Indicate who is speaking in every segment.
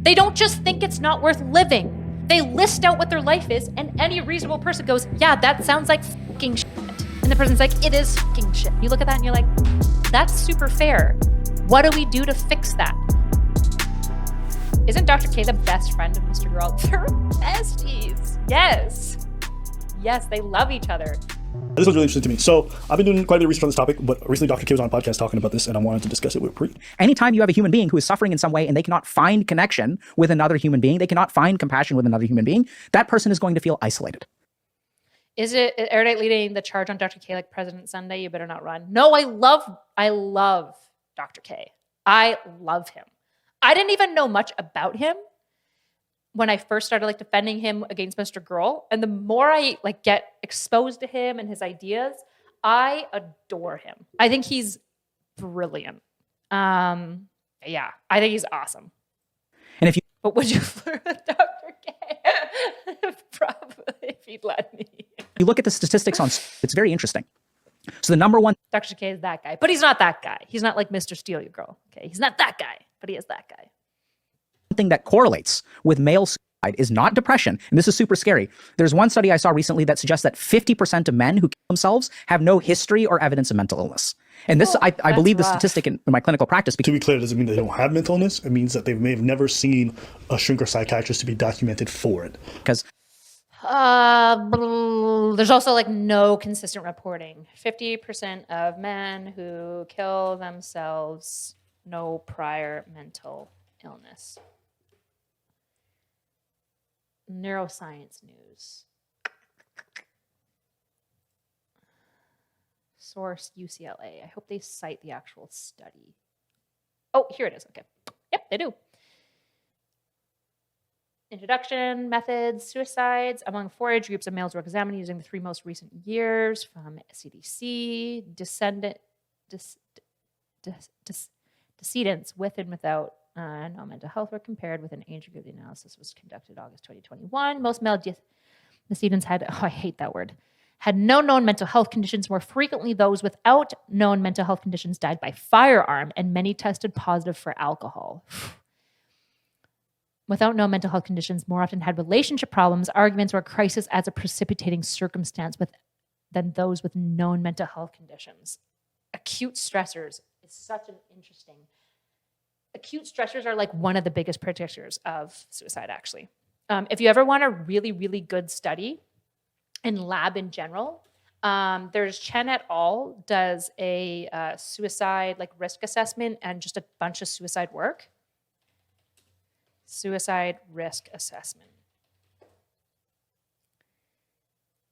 Speaker 1: They don't just think it's not worth living. They list out what their life is, and any reasonable person goes, yeah, that sounds like fucking shit. And the person's like, it is fucking shit. You look at that and you're like, that's super fair. What do we do to fix that? Isn't Dr. K the best friend of Mr. Girl? They're besties. Yes. Yes, they love each other.
Speaker 2: This was really interesting to me. So I've been doing quite a bit of research on this topic, but recently Dr. K was on a podcast talking about this, and I wanted to discuss it with Pri.
Speaker 3: Anytime you have a human being who is suffering in some way and they cannot find connection with another human being, they cannot find compassion with another human being, that person is going to feel isolated.
Speaker 1: Is it Erudite leading the charge on Dr. K like President Sunday? You better not run. No, I love Dr. K. I love him. I didn't even know much about him when I first started like defending him against Mr. Girl. And the more I like get exposed to him and his ideas, I adore him. I think he's brilliant. Yeah, I think he's awesome.
Speaker 3: And if you
Speaker 1: But would you flirt with Dr. K? Probably, if he'd let me.
Speaker 3: you look at the statistics on, it's very interesting. So the number one
Speaker 1: Dr. K is that guy, but he's not that guy. He's not like Mr. Steal Your Girl. Okay, he's not that guy, but he is that guy.
Speaker 3: thing that correlates with male suicide is not depression. And this is super scary. There's one study I saw recently that suggests that 50% of men who kill themselves have no history or evidence of mental illness. And this, I believe the statistic in my clinical practice.
Speaker 2: To be clear, it doesn't mean they don't have mental illness. It means that they may have never seen a shrink or psychiatrist to be documented for it.
Speaker 3: Because
Speaker 1: there's also like no consistent reporting. 50% of men who kill themselves, no prior mental illness. Neuroscience News. Source UCLA. I hope they cite the actual study. Oh, here it is. Okay. Yep, they do. Introduction, methods, suicides. Among 4 age groups of males were examined using the 3 most recent years from CDC. Decedents with and without no mental health were compared with an age group. The analysis was conducted August 2021. Most male decedents had, I hate that word, had no known mental health conditions. More frequently, those without known mental health conditions died by firearm, and many tested positive for alcohol. Without known mental health conditions, more often had relationship problems, arguments, or crisis as a precipitating circumstance than those with known mental health conditions. Acute stressors is such an interesting. Acute stressors are like one of the biggest predictors of suicide, actually. If you ever want a really, really good study in lab in general, there's Chen et al. Does a suicide like risk assessment and just a bunch of suicide work. Suicide risk assessment.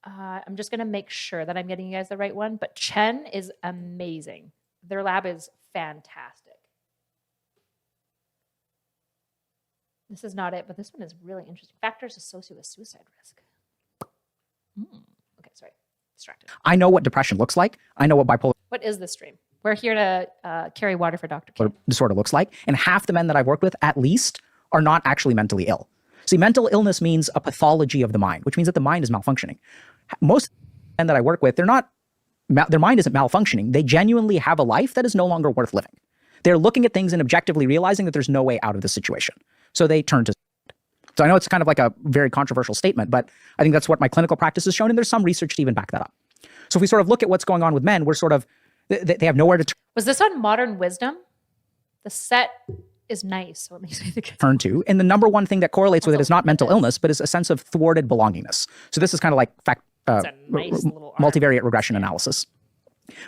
Speaker 1: I'm just going to make sure that I'm getting you guys the right one, but Chen is amazing. Their lab is fantastic. This is not it, but this one is really interesting. Factors associated with suicide risk. Okay, sorry. Distracted.
Speaker 3: I know what depression looks like. I know what bipolar
Speaker 1: What is this stream? We're here to carry water for Dr. K.
Speaker 3: disorder looks like. And half the men that I've worked with, at least, are not actually mentally ill. See, mental illness means a pathology of the mind, which means that the mind is malfunctioning. Most men that I work with, their mind isn't malfunctioning. They genuinely have a life that is no longer worth living. They're looking at things and objectively realizing that there's no way out of the situation. So they turn to suicide. So I know it's kind of like a very controversial statement, but I think that's what my clinical practice has shown, and there's some research to even back that up. So if we sort of look at what's going on with men, we're sort of, they have nowhere to
Speaker 1: Was this on Modern Wisdom? The set is nice, so it makes me think.
Speaker 3: Turn to. And the number one thing that correlates with it is not mental illness, but is a sense of thwarted belongingness. So this is kind of like
Speaker 1: nice little
Speaker 3: multivariate regression analysis.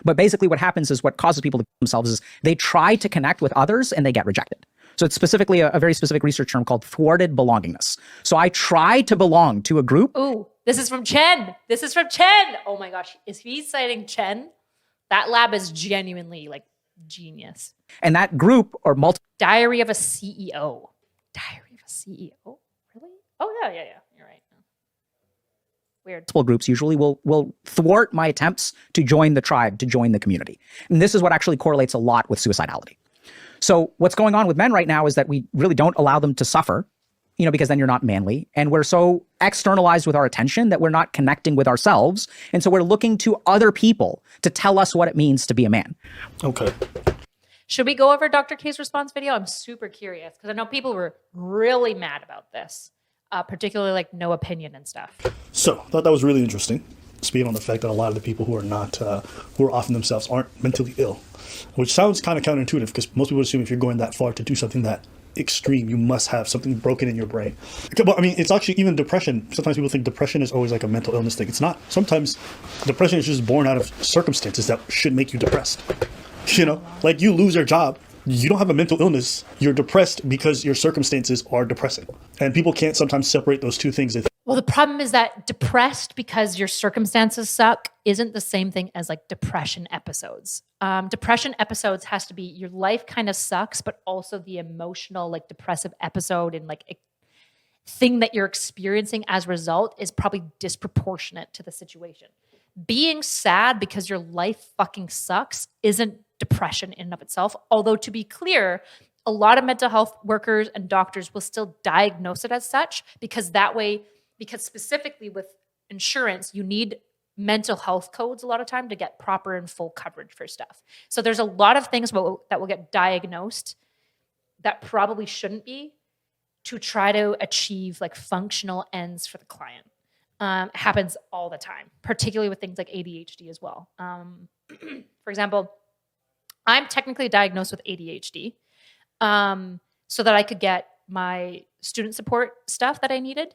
Speaker 3: But basically what happens is what causes people to kill themselves is they try to connect with others and they get rejected. So it's specifically a very specific research term called thwarted belongingness. So I try to belong to a group.
Speaker 1: Ooh, this is from Chen. This is from Chen. Oh my gosh. Is he citing Chen? That lab is genuinely like genius.
Speaker 3: And that group or
Speaker 1: Diary of a CEO. Diary of a CEO? Really? Oh yeah. You're right. Weird.
Speaker 3: multiple groups usually will thwart my attempts to join the tribe, to join the community. And this is what actually correlates a lot with suicidality. So what's going on with men right now is that we really don't allow them to suffer, because then you're not manly. And we're so externalized with our attention that we're not connecting with ourselves. And so we're looking to other people to tell us what it means to be a man.
Speaker 2: Okay.
Speaker 1: Should we go over Dr. K's response video? I'm super curious because I know people were really mad about this, particularly like no opinion and stuff.
Speaker 2: So I thought that was really interesting, speaking on the fact that a lot of the people who are not, who are often themselves, aren't mentally ill, which sounds kind of counterintuitive because most people assume if you're going that far to do something that extreme, you must have something broken in your brain. But I mean, it's actually even depression. Sometimes people think depression is always like a mental illness thing. It's not. Sometimes depression is just born out of circumstances that should make you depressed. You know, like you lose your job. You don't have a mental illness. You're depressed because your circumstances are depressing. And people can't sometimes separate those two things.
Speaker 1: Well, the problem is that depressed because your circumstances suck isn't the same thing as like depression episodes. Depression episodes has to be your life kind of sucks, but also the emotional, like depressive episode and like thing that you're experiencing as a result is probably disproportionate to the situation. Being sad because your life fucking sucks isn't depression in and of itself. Although to be clear, a lot of mental health workers and doctors will still diagnose it as such because that way, because specifically with insurance, you need mental health codes a lot of time to get proper and full coverage for stuff. So there's a lot of things that will get diagnosed that probably shouldn't be to try to achieve like functional ends for the client. It happens all the time, particularly with things like ADHD as well. For example, I'm technically diagnosed with ADHD so that I could get my student support stuff that I needed.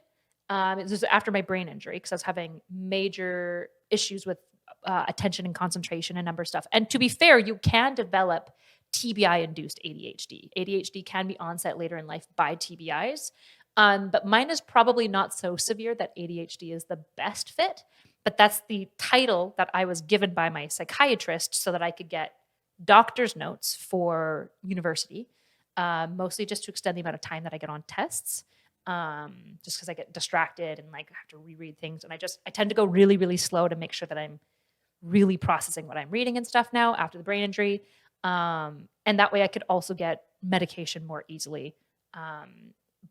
Speaker 1: This was after my brain injury because I was having major issues with attention and concentration and number of stuff. And to be fair, you can develop TBI-induced ADHD. ADHD can be onset later in life by TBIs. But mine is probably not so severe that ADHD is the best fit. But that's the title that I was given by my psychiatrist so that I could get doctor's notes for university, mostly just to extend the amount of time that I get on tests. Just because I get distracted and like have to reread things. And I tend to go really, really slow to make sure that I'm really processing what I'm reading and stuff now after the brain injury. And that way I could also get medication more easily.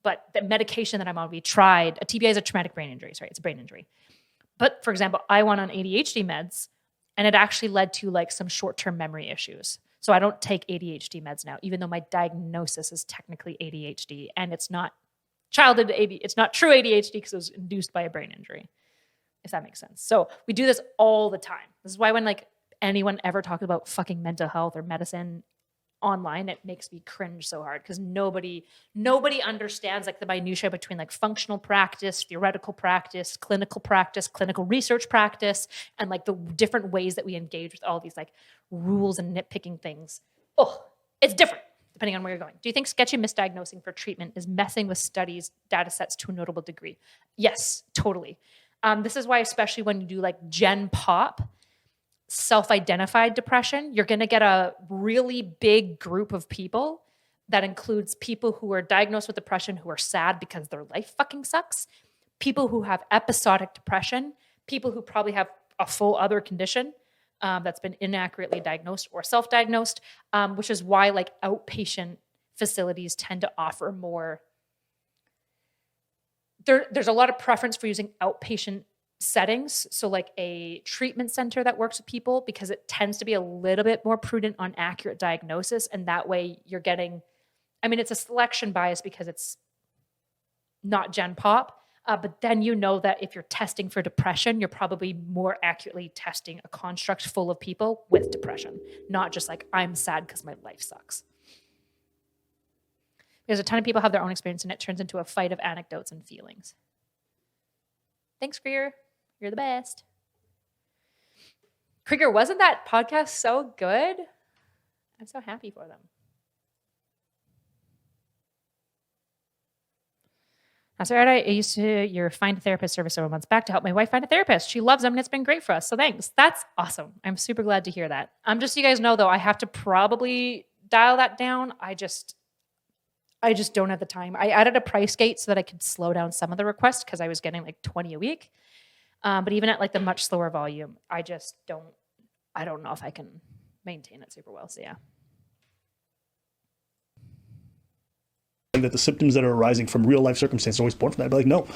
Speaker 1: But the medication that I'm on, we tried, a TBI is a traumatic brain injury, sorry, it's a brain injury. But for example, I went on ADHD meds and it actually led to like some short-term memory issues. So I don't take ADHD meds now, even though my diagnosis is technically ADHD and it's not childhood ADHD, it's not true ADHD because it was induced by a brain injury, if that makes sense. So we do this all the time. This is why when like anyone ever talks about fucking mental health or medicine online, it makes me cringe so hard because nobody understands like the minutia between like functional practice, theoretical practice, clinical research practice, and like the different ways that we engage with all these like rules and nitpicking things. Oh, it's different depending on where you're going. Do you think sketchy misdiagnosing for treatment is messing with studies, data sets to a notable degree? Yes, totally. This is why, especially when you do like Gen Pop, self-identified depression, you're going to get a really big group of people that includes people who are diagnosed with depression who are sad because their life fucking sucks, people who have episodic depression, people who probably have a full other condition that's been inaccurately diagnosed or self-diagnosed, which is why like outpatient facilities tend to offer more. There's a lot of preference for using outpatient settings. So like a treatment center that works with people because it tends to be a little bit more prudent on accurate diagnosis. And that way you're getting, I mean, it's a selection bias because it's not Gen Pop. But then you know that if you're testing for depression, you're probably more accurately testing a construct full of people with depression, not just like, I'm sad because my life sucks. Because a ton of people have their own experience and it turns into a fight of anecdotes and feelings. Thanks, Krieger. You're the best. Krieger, wasn't that podcast so good? I'm so happy for them. So I used to your find a therapist service several months back to help my wife find a therapist. She loves them and it's been great for us. So thanks. That's awesome. I'm super glad to hear that. Just so you guys know though, I have to probably dial that down. I just don't have the time. I added a price gate so that I could slow down some of the requests because I was getting like 20 a week. But even at like the much slower volume, I don't know if I can maintain it super well. So yeah.
Speaker 2: that the symptoms that are arising from real life circumstances are always born from that. But like, no,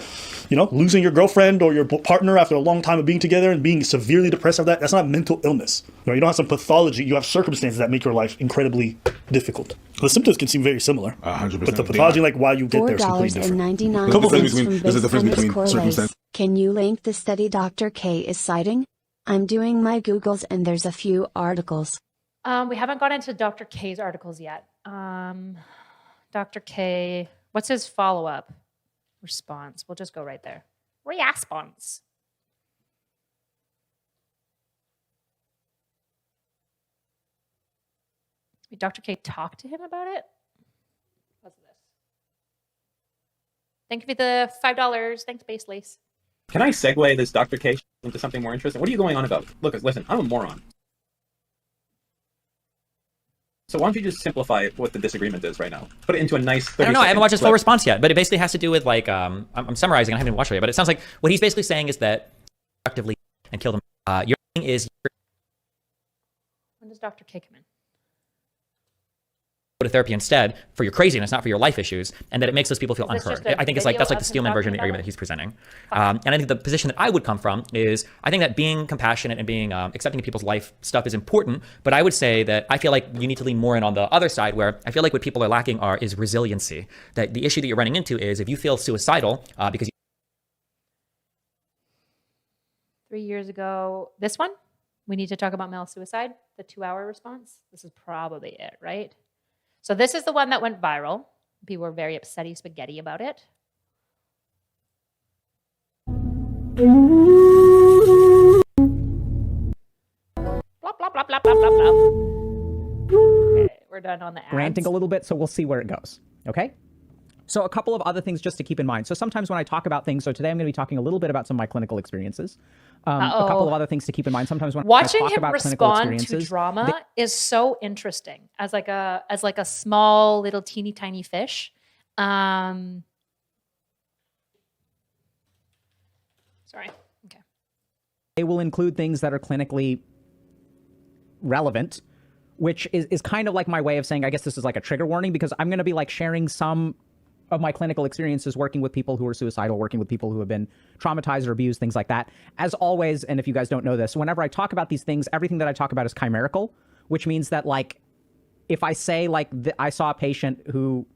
Speaker 2: you know, losing your girlfriend or your partner after a long time of being together and being severely depressed of that's not mental illness. You know, you don't have some pathology. You have circumstances that make your life incredibly difficult. The symptoms can seem very similar,
Speaker 4: 100%.
Speaker 2: but the pathology, like why you get there, is completely different.
Speaker 4: $4.99 there's a difference between circumstance.
Speaker 5: Can you link the study Dr. K is citing? I'm doing my Googles and there's a few articles.
Speaker 1: We haven't got into Dr. K's articles yet. Dr. K, what's his follow-up response? We'll just go right there. Response. Did Dr. K talk to him about it? What's this? Thank you for the $5. Thanks, Base Lace.
Speaker 6: Can I segue this Dr. K into something more interesting? What are you going on about? Look, listen, I'm a moron. So why don't you just simplify what the disagreement is right now? Put it into a nice 30
Speaker 7: I don't know, I haven't watched his full
Speaker 6: clip.
Speaker 7: response yet, but it basically has to do with like, I'm summarizing, I haven't even watched it yet, but it sounds like what he's basically saying is that productively and kill them. Your thing is
Speaker 1: When does Dr. K come in?
Speaker 7: go to therapy instead for your craziness, not for your life issues, and that it makes those people feel
Speaker 1: Is this
Speaker 7: unheard.
Speaker 1: just a
Speaker 7: I think it's like,
Speaker 1: video
Speaker 7: that's like
Speaker 1: of
Speaker 7: the
Speaker 1: him
Speaker 7: Steelman version of the
Speaker 1: talking
Speaker 7: argument
Speaker 1: about
Speaker 7: that he's presenting. And I think the position that I would come from is, I think that being compassionate and being accepting of people's life stuff is important, but I would say that I feel like you need to lean more in on the other side, where I feel like what people are lacking is resiliency. That the issue that you're running into is if you feel suicidal because
Speaker 1: 3 years ago, this one, we need to talk about male suicide, the 2-hour response. This is probably it, right? So this is the one that went viral. People were very upsetty spaghetti about it. Blah, blah, blah, blah, blah, blah, blah. Okay, we're done on the ads.
Speaker 3: Ranting a little bit, so we'll see where it goes. Okay? So a couple of other things just to keep in mind. So sometimes when I talk about things, so today I'm going to be talking a little bit about some of my clinical experiences. A couple of other things to keep in mind. Sometimes when
Speaker 1: Watching
Speaker 3: I talk
Speaker 1: him
Speaker 3: about clinical
Speaker 1: respond to
Speaker 3: experiences,
Speaker 1: drama is so interesting as like a small little teeny tiny fish. Sorry. Okay.
Speaker 3: they will include things that are clinically relevant, which is kind of like my way of saying, I guess this is like a trigger warning, because I'm going to be like sharing some of my clinical experiences working with people who are suicidal, working with people who have been traumatized or abused, things like that. As always, and if you guys don't know this, whenever I talk about these things, everything that I talk about is chimerical, which means that like, if I say like, I saw a patient who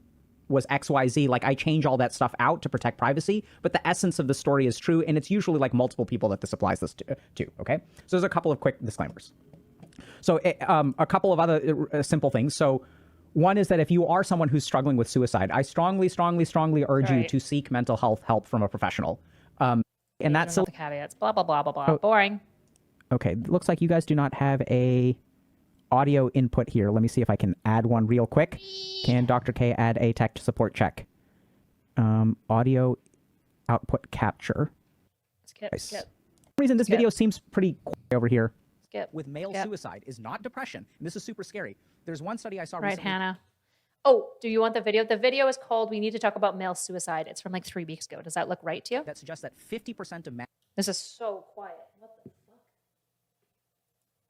Speaker 3: was XYZ, like I change all that stuff out to protect privacy, but the essence of the story is true. And it's usually like multiple people that this applies this to, okay? So there's a couple of quick disclaimers. So a couple of other simple things. So one is that if you are someone who's struggling with suicide, I strongly urge you to seek mental health help from a professional. And that's
Speaker 1: the caveats. Blah blah blah blah blah. Boring.
Speaker 3: Okay, looks like you guys do not have a audio input here. Let me see if I can add one real quick. Can Dr. K add a tech support check? Audio output capture.
Speaker 1: Skip.
Speaker 3: For some reason, this video seems pretty quiet over here.
Speaker 1: Skip.
Speaker 3: With male suicide is not depression. And this is super scary. There's one study I saw
Speaker 1: Right,
Speaker 3: recently.
Speaker 1: Hannah. Oh, do you want the video? The video is called "We Need to Talk About Male Suicide." It's from like 3 weeks ago. Does that look right to you?
Speaker 3: That suggests that 50% of men.
Speaker 1: This is so quiet. What the fuck?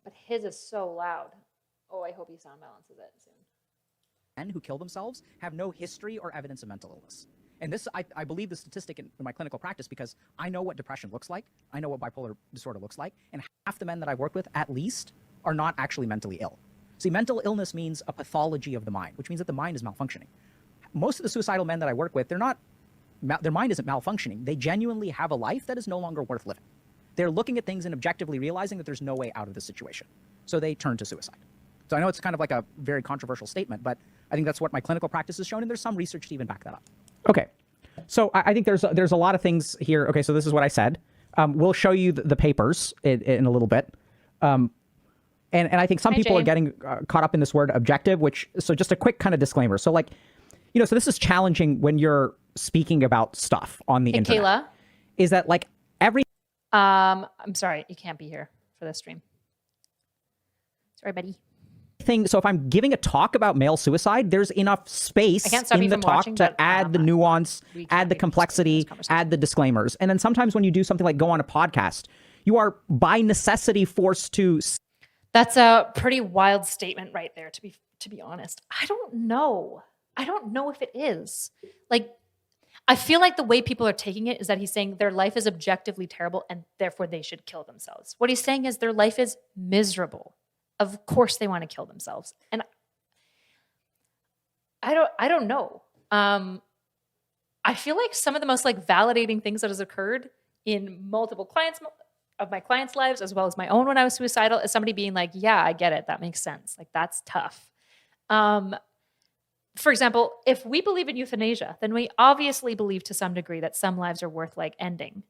Speaker 1: But his is so loud. Oh, I hope he sound balances it soon.
Speaker 3: Men who kill themselves have no history or evidence of mental illness. And this, I believe the statistic in my clinical practice, because I know what depression looks like. I know what bipolar disorder looks like. And half the men that I work with, at least, are not actually mentally ill. See, mental illness means a pathology of the mind, which means that the mind is malfunctioning. Most of the suicidal men that I work with, their mind isn't malfunctioning. They genuinely have a life that is no longer worth living. They're looking at things and objectively realizing that there's no way out of this situation. So they turn to suicide. So I know it's kind of like a very controversial statement, but I think that's what my clinical practice has shown, and there's some research to even back that up. Okay, so I think there's a lot of things here. Okay, so this is what I said. We'll show you the papers in a little bit. And I think some people are getting caught up in this word objective, so just a quick kind of disclaimer. So like, so this is challenging when you're speaking about stuff on the internet.
Speaker 1: Kayla?
Speaker 3: Is that like every...
Speaker 1: I'm sorry, you can't be here for this stream. Sorry, buddy.
Speaker 3: So if I'm giving a talk about male suicide, there's enough space in the talk to add the nuance, add the complexity, add the disclaimers. And then sometimes when you do something like go on a podcast, you are by necessity forced to...
Speaker 1: That's a pretty wild statement right there, to be honest. I don't know. I don't know if it is. Like, I feel like the way people are taking it is that he's saying their life is objectively terrible and therefore they should kill themselves. What he's saying is their life is miserable. Of course they want to kill themselves. And I don't know. I feel like some of the most like validating things that has occurred in multiple of my clients' lives, as well as my own when I was suicidal, is somebody being like, yeah, I get it. That makes sense. Like, that's tough. For example, if we believe in euthanasia, then we obviously believe to some degree that some lives are worth like ending.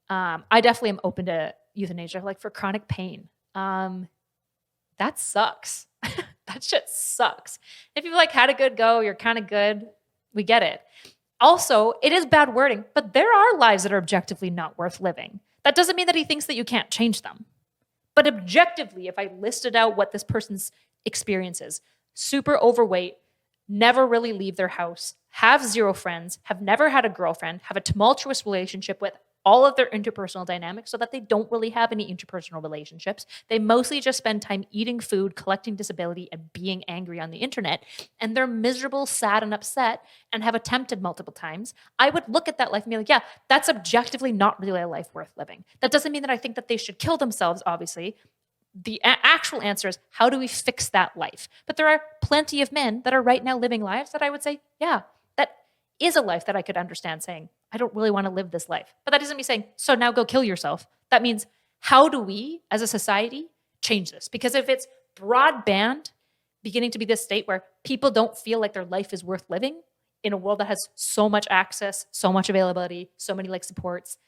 Speaker 1: I definitely am open to euthanasia, like for chronic pain. That sucks. That shit sucks. If you've like had a good go, you're kind of good, we get it. Also, it is bad wording, but there are lives that are objectively not worth living. That doesn't mean that he thinks that you can't change them. But objectively, if I listed out what this person's experience is, super overweight, never really leave their house, have zero friends, have never had a girlfriend, have a tumultuous relationship with all of their interpersonal dynamics so that they don't really have any interpersonal relationships. They mostly just spend time eating food, collecting disability, and being angry on the internet. And they're miserable, sad, and upset and have attempted multiple times. I would look at that life and be like, yeah, that's objectively not really a life worth living. That doesn't mean that I think that they should kill themselves, obviously. The actual answer is, how do we fix that life? But there are plenty of men that are right now living lives that I would say, yeah, that is a life that I could understand saying, I don't really want to live this life. But that isn't me saying, so now go kill yourself. That means, how do we as a society change this? Because if it's broadband beginning to be this state where people don't feel like their life is worth living in a world that has so much access, so much availability, so many like supports,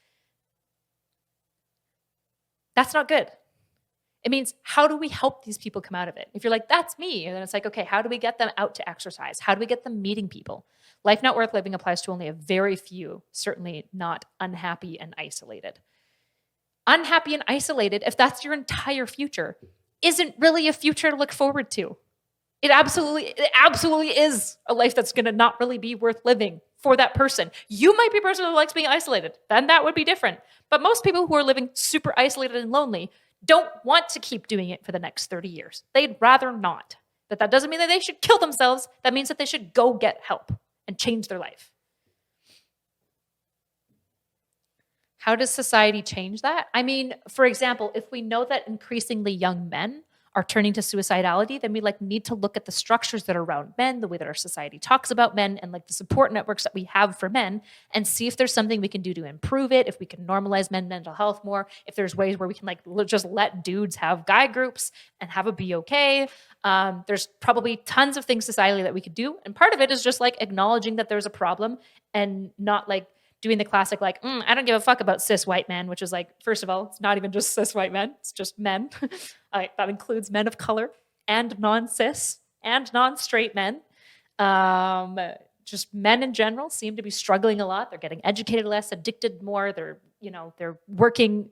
Speaker 1: that's not good. It means, how do we help these people come out of it? If you're like, that's me, and then it's like, okay, how do we get them out to exercise? How do we get them meeting people? Life not worth living applies to only a very few, certainly not unhappy and isolated. Unhappy and isolated, if that's your entire future, isn't really a future to look forward to. It absolutely is a life that's going to not really be worth living for that person. You might be a person who likes being isolated. Then that would be different. But most people who are living super isolated and lonely don't want to keep doing it for the next 30 years. They'd rather not. That doesn't mean that they should kill themselves. That means that they should go get help and change their life. How does society change that? I mean, for example, if we know that increasingly young men are turning to suicidality, then we need to look at the structures that are around men, the way that our society talks about men, and the support networks that we have for men, and see if there's something we can do to improve it, if we can normalize men's mental health more, if there's ways where we can just let dudes have guy groups and have it be okay. There's probably tons of things societally that we could do, and part of it is just acknowledging that there's a problem and not doing the classic, I don't give a fuck about cis white men, which is first of all, it's not even just cis white men, it's just men. That includes men of color and non-cis and non-straight men. Just men in general seem to be struggling a lot. They're getting educated less, addicted more. They're working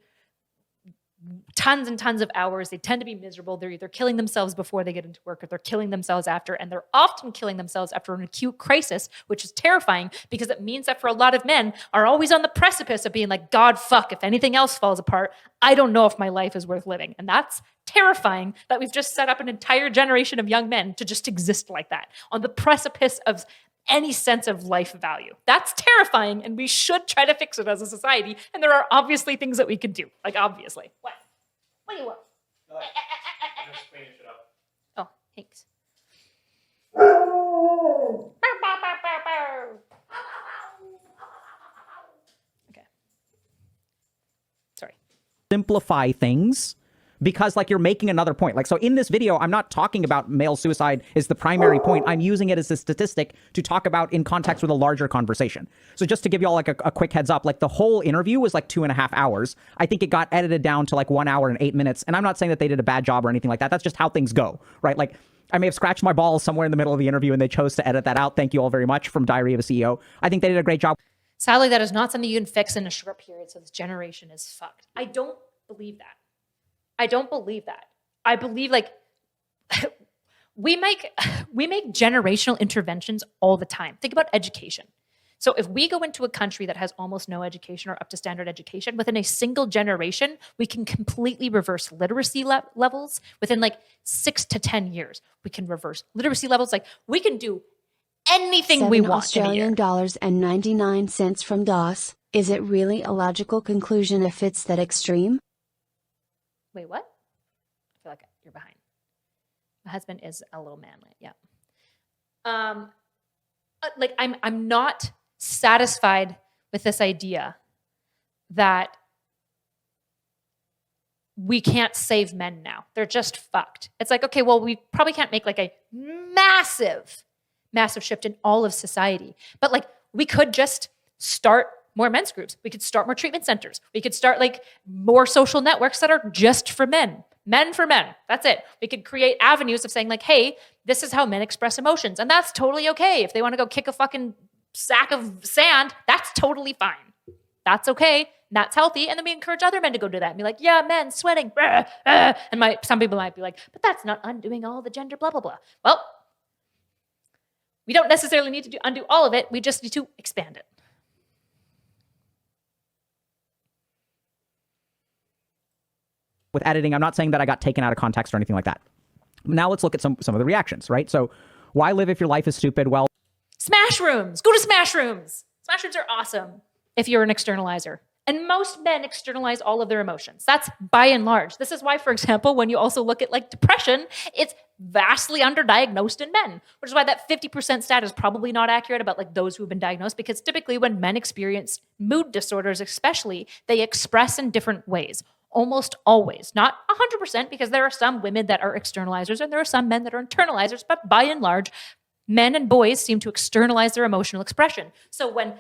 Speaker 1: tons and tons of hours. They tend to be miserable. They're either killing themselves before they get into work or they're killing themselves after, and they're often killing themselves after an acute crisis, which is terrifying because it means that for a lot of men are always on the precipice of being like, God, fuck, if anything else falls apart, I don't know if my life is worth living. And that's terrifying that we've just set up an entire generation of young men to just exist like that, on the precipice of any sense of life value. That's terrifying, and we should try to fix it as a society. And there are obviously things that we can do. Obviously. What? What do you want?
Speaker 6: I'm just cleaning shit up.
Speaker 1: Oh, thanks. Okay. Sorry.
Speaker 3: Simplify things, because you're making another point. So in this video, I'm not talking about male suicide is the primary point. I'm using it as a statistic to talk about in context with a larger conversation. So just to give you all a quick heads up, the whole interview was 2.5 hours. I think it got edited down to 1 hour and 8 minutes. And I'm not saying that they did a bad job or anything like that. That's just how things go, right? I may have scratched my balls somewhere in the middle of the interview and they chose to edit that out. Thank you all very much from Diary of a CEO. I think they did a great job.
Speaker 1: Sadly, that is not something you can fix in a short period. So this generation is fucked. I don't believe that. I don't believe that. I believe we make generational interventions all the time. Think about education. So if we go into a country that has almost no education or up to standard education, within a single generation, we can completely reverse literacy levels within 6 to 10 years. We can reverse literacy levels. We can do anything we want
Speaker 5: Australian dollars and 99 cents from DOS. Is it really a logical conclusion if it's that extreme?
Speaker 1: Wait, what? I feel like you're behind. My husband is a little manly. Yeah. Like I'm not satisfied with this idea that we can't save men now. They're just fucked. It's like, okay, well, we probably can't make like a massive shift in all of society. But like, we could just start more men's groups. We could start more treatment centers. We could start like more social networks that are just for men. Men for men. That's it. We could create avenues of saying like, hey, this is how men express emotions. And that's totally okay. If they want to go kick a fucking sack of sand, that's totally fine. That's okay. That's healthy. And then we encourage other men to go do that and be like, yeah, men sweating. And some people might be like, but that's not undoing all the gender blah, blah, blah. Well, we don't necessarily need to undo all of it. We just need to expand it.
Speaker 3: With editing, I'm not saying that I got taken out of context or anything like that. Now let's look at some of the reactions, right? So why live if your life is stupid? Well,
Speaker 1: Smash rooms. Go to smash rooms. Smash rooms are awesome if you're an externalizer. And most men externalize all of their emotions. That's by and large. This is why, for example, when you also look at like depression, it's vastly underdiagnosed in men, which is why that 50% stat is probably not accurate about like those who've been diagnosed, because typically when men experience mood disorders, especially, they express in different ways. Almost always, not 100%, because there are some women that are externalizers and there are some men that are internalizers, but by and large, men and boys seem to externalize their emotional expression. So when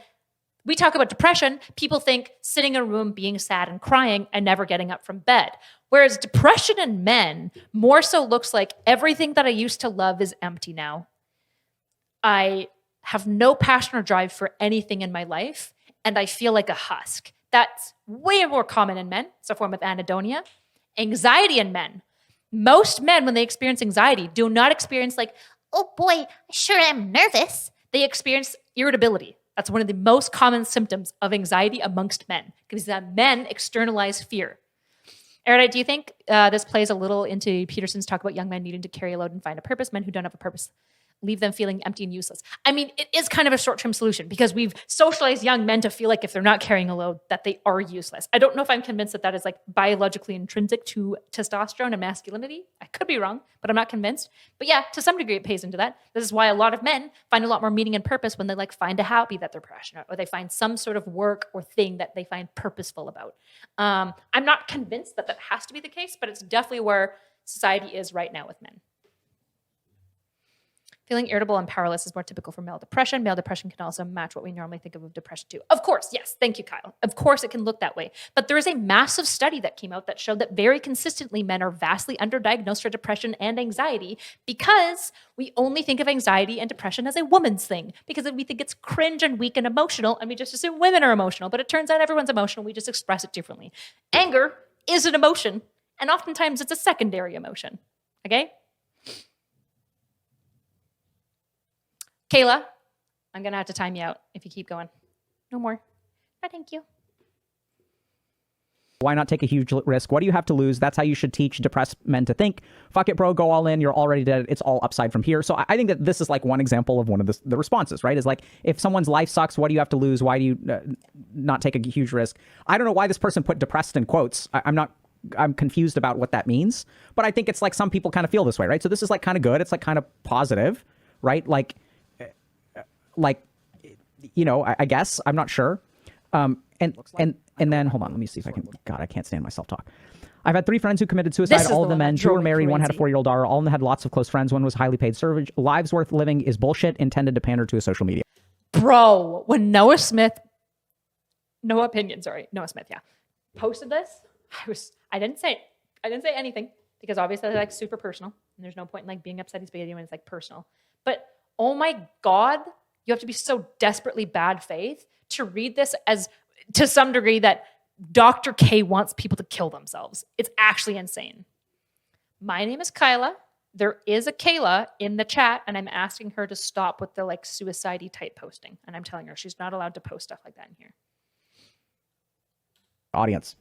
Speaker 1: we talk about depression, people think sitting in a room being sad and crying and never getting up from bed. Whereas depression in men more so looks like everything that I used to love is empty now. I have no passion or drive for anything in my life, and I feel like a husk. That's way more common in men. It's a form of anhedonia. Anxiety in men. Most men, when they experience anxiety, do not experience like, oh boy, I sure am nervous. They experience irritability. That's one of the most common symptoms of anxiety amongst men, because men externalize fear. Erudite, do you think this plays a little into Peterson's talk about young men needing to carry a load and find a purpose? Men who don't have a purpose leave them feeling empty and useless. I mean, it is kind of a short-term solution because we've socialized young men to feel like if they're not carrying a load, that they are useless. I don't know if I'm convinced that that is like biologically intrinsic to testosterone and masculinity. I could be wrong, but I'm not convinced. But yeah, to some degree, it pays into that. This is why a lot of men find a lot more meaning and purpose when they like find a hobby that they're passionate, or they find some sort of work or thing that they find purposeful about. I'm not convinced that that has to be the case, but it's definitely where society is right now with men. Feeling irritable and powerless is more typical for male depression. Male depression can also match what we normally think of depression too. Of course, yes. Thank you, Kyle. Of course it can look that way. But there is a massive study that came out that showed that very consistently men are vastly underdiagnosed for depression and anxiety because we only think of anxiety and depression as a woman's thing, because we think it's cringe and weak and emotional, and we just assume women are emotional. But it turns out everyone's emotional. We just express it differently. Anger is an emotion, and oftentimes it's a secondary emotion. Okay? Kayla, I'm going to have to time you out if you keep going. No more. No, thank you.
Speaker 3: Why not take a huge risk? What do you have to lose? That's how you should teach depressed men to think. Fuck it, bro. Go all in. You're already dead. It's all upside from here. So I think that this is like one example of one of the responses, right? Is like, if someone's life sucks, what do you have to lose? Why do you not take a huge risk? I don't know why this person put depressed in quotes. I'm confused about what that means. But I think it's like some people kind of feel this way, right? So this is like kind of good. It's like kind of positive, right? Like, you know, I guess, I'm not sure. And then, hold on, let me see if I can, God, I can't stand myself talk. I've had 3 friends who committed suicide, all of them men, 2 were married, 1 had a 4-year-old daughter, all of them had lots of close friends, 1 was highly paid service. Lives worth living is bullshit intended to pander to a social media.
Speaker 1: Bro, when Noah Smith, yeah, posted this, I didn't say anything, because obviously it's like super personal, and there's no point in like being upset when it's like personal. But oh my God, you have to be so desperately bad faith to read this as, to some degree, that Dr. K wants people to kill themselves. It's actually insane. My name is Kyla. There is a Kayla in the chat, and I'm asking her to stop with the like suicide-y type posting. And I'm telling her she's not allowed to post stuff like that in here.
Speaker 3: Audience.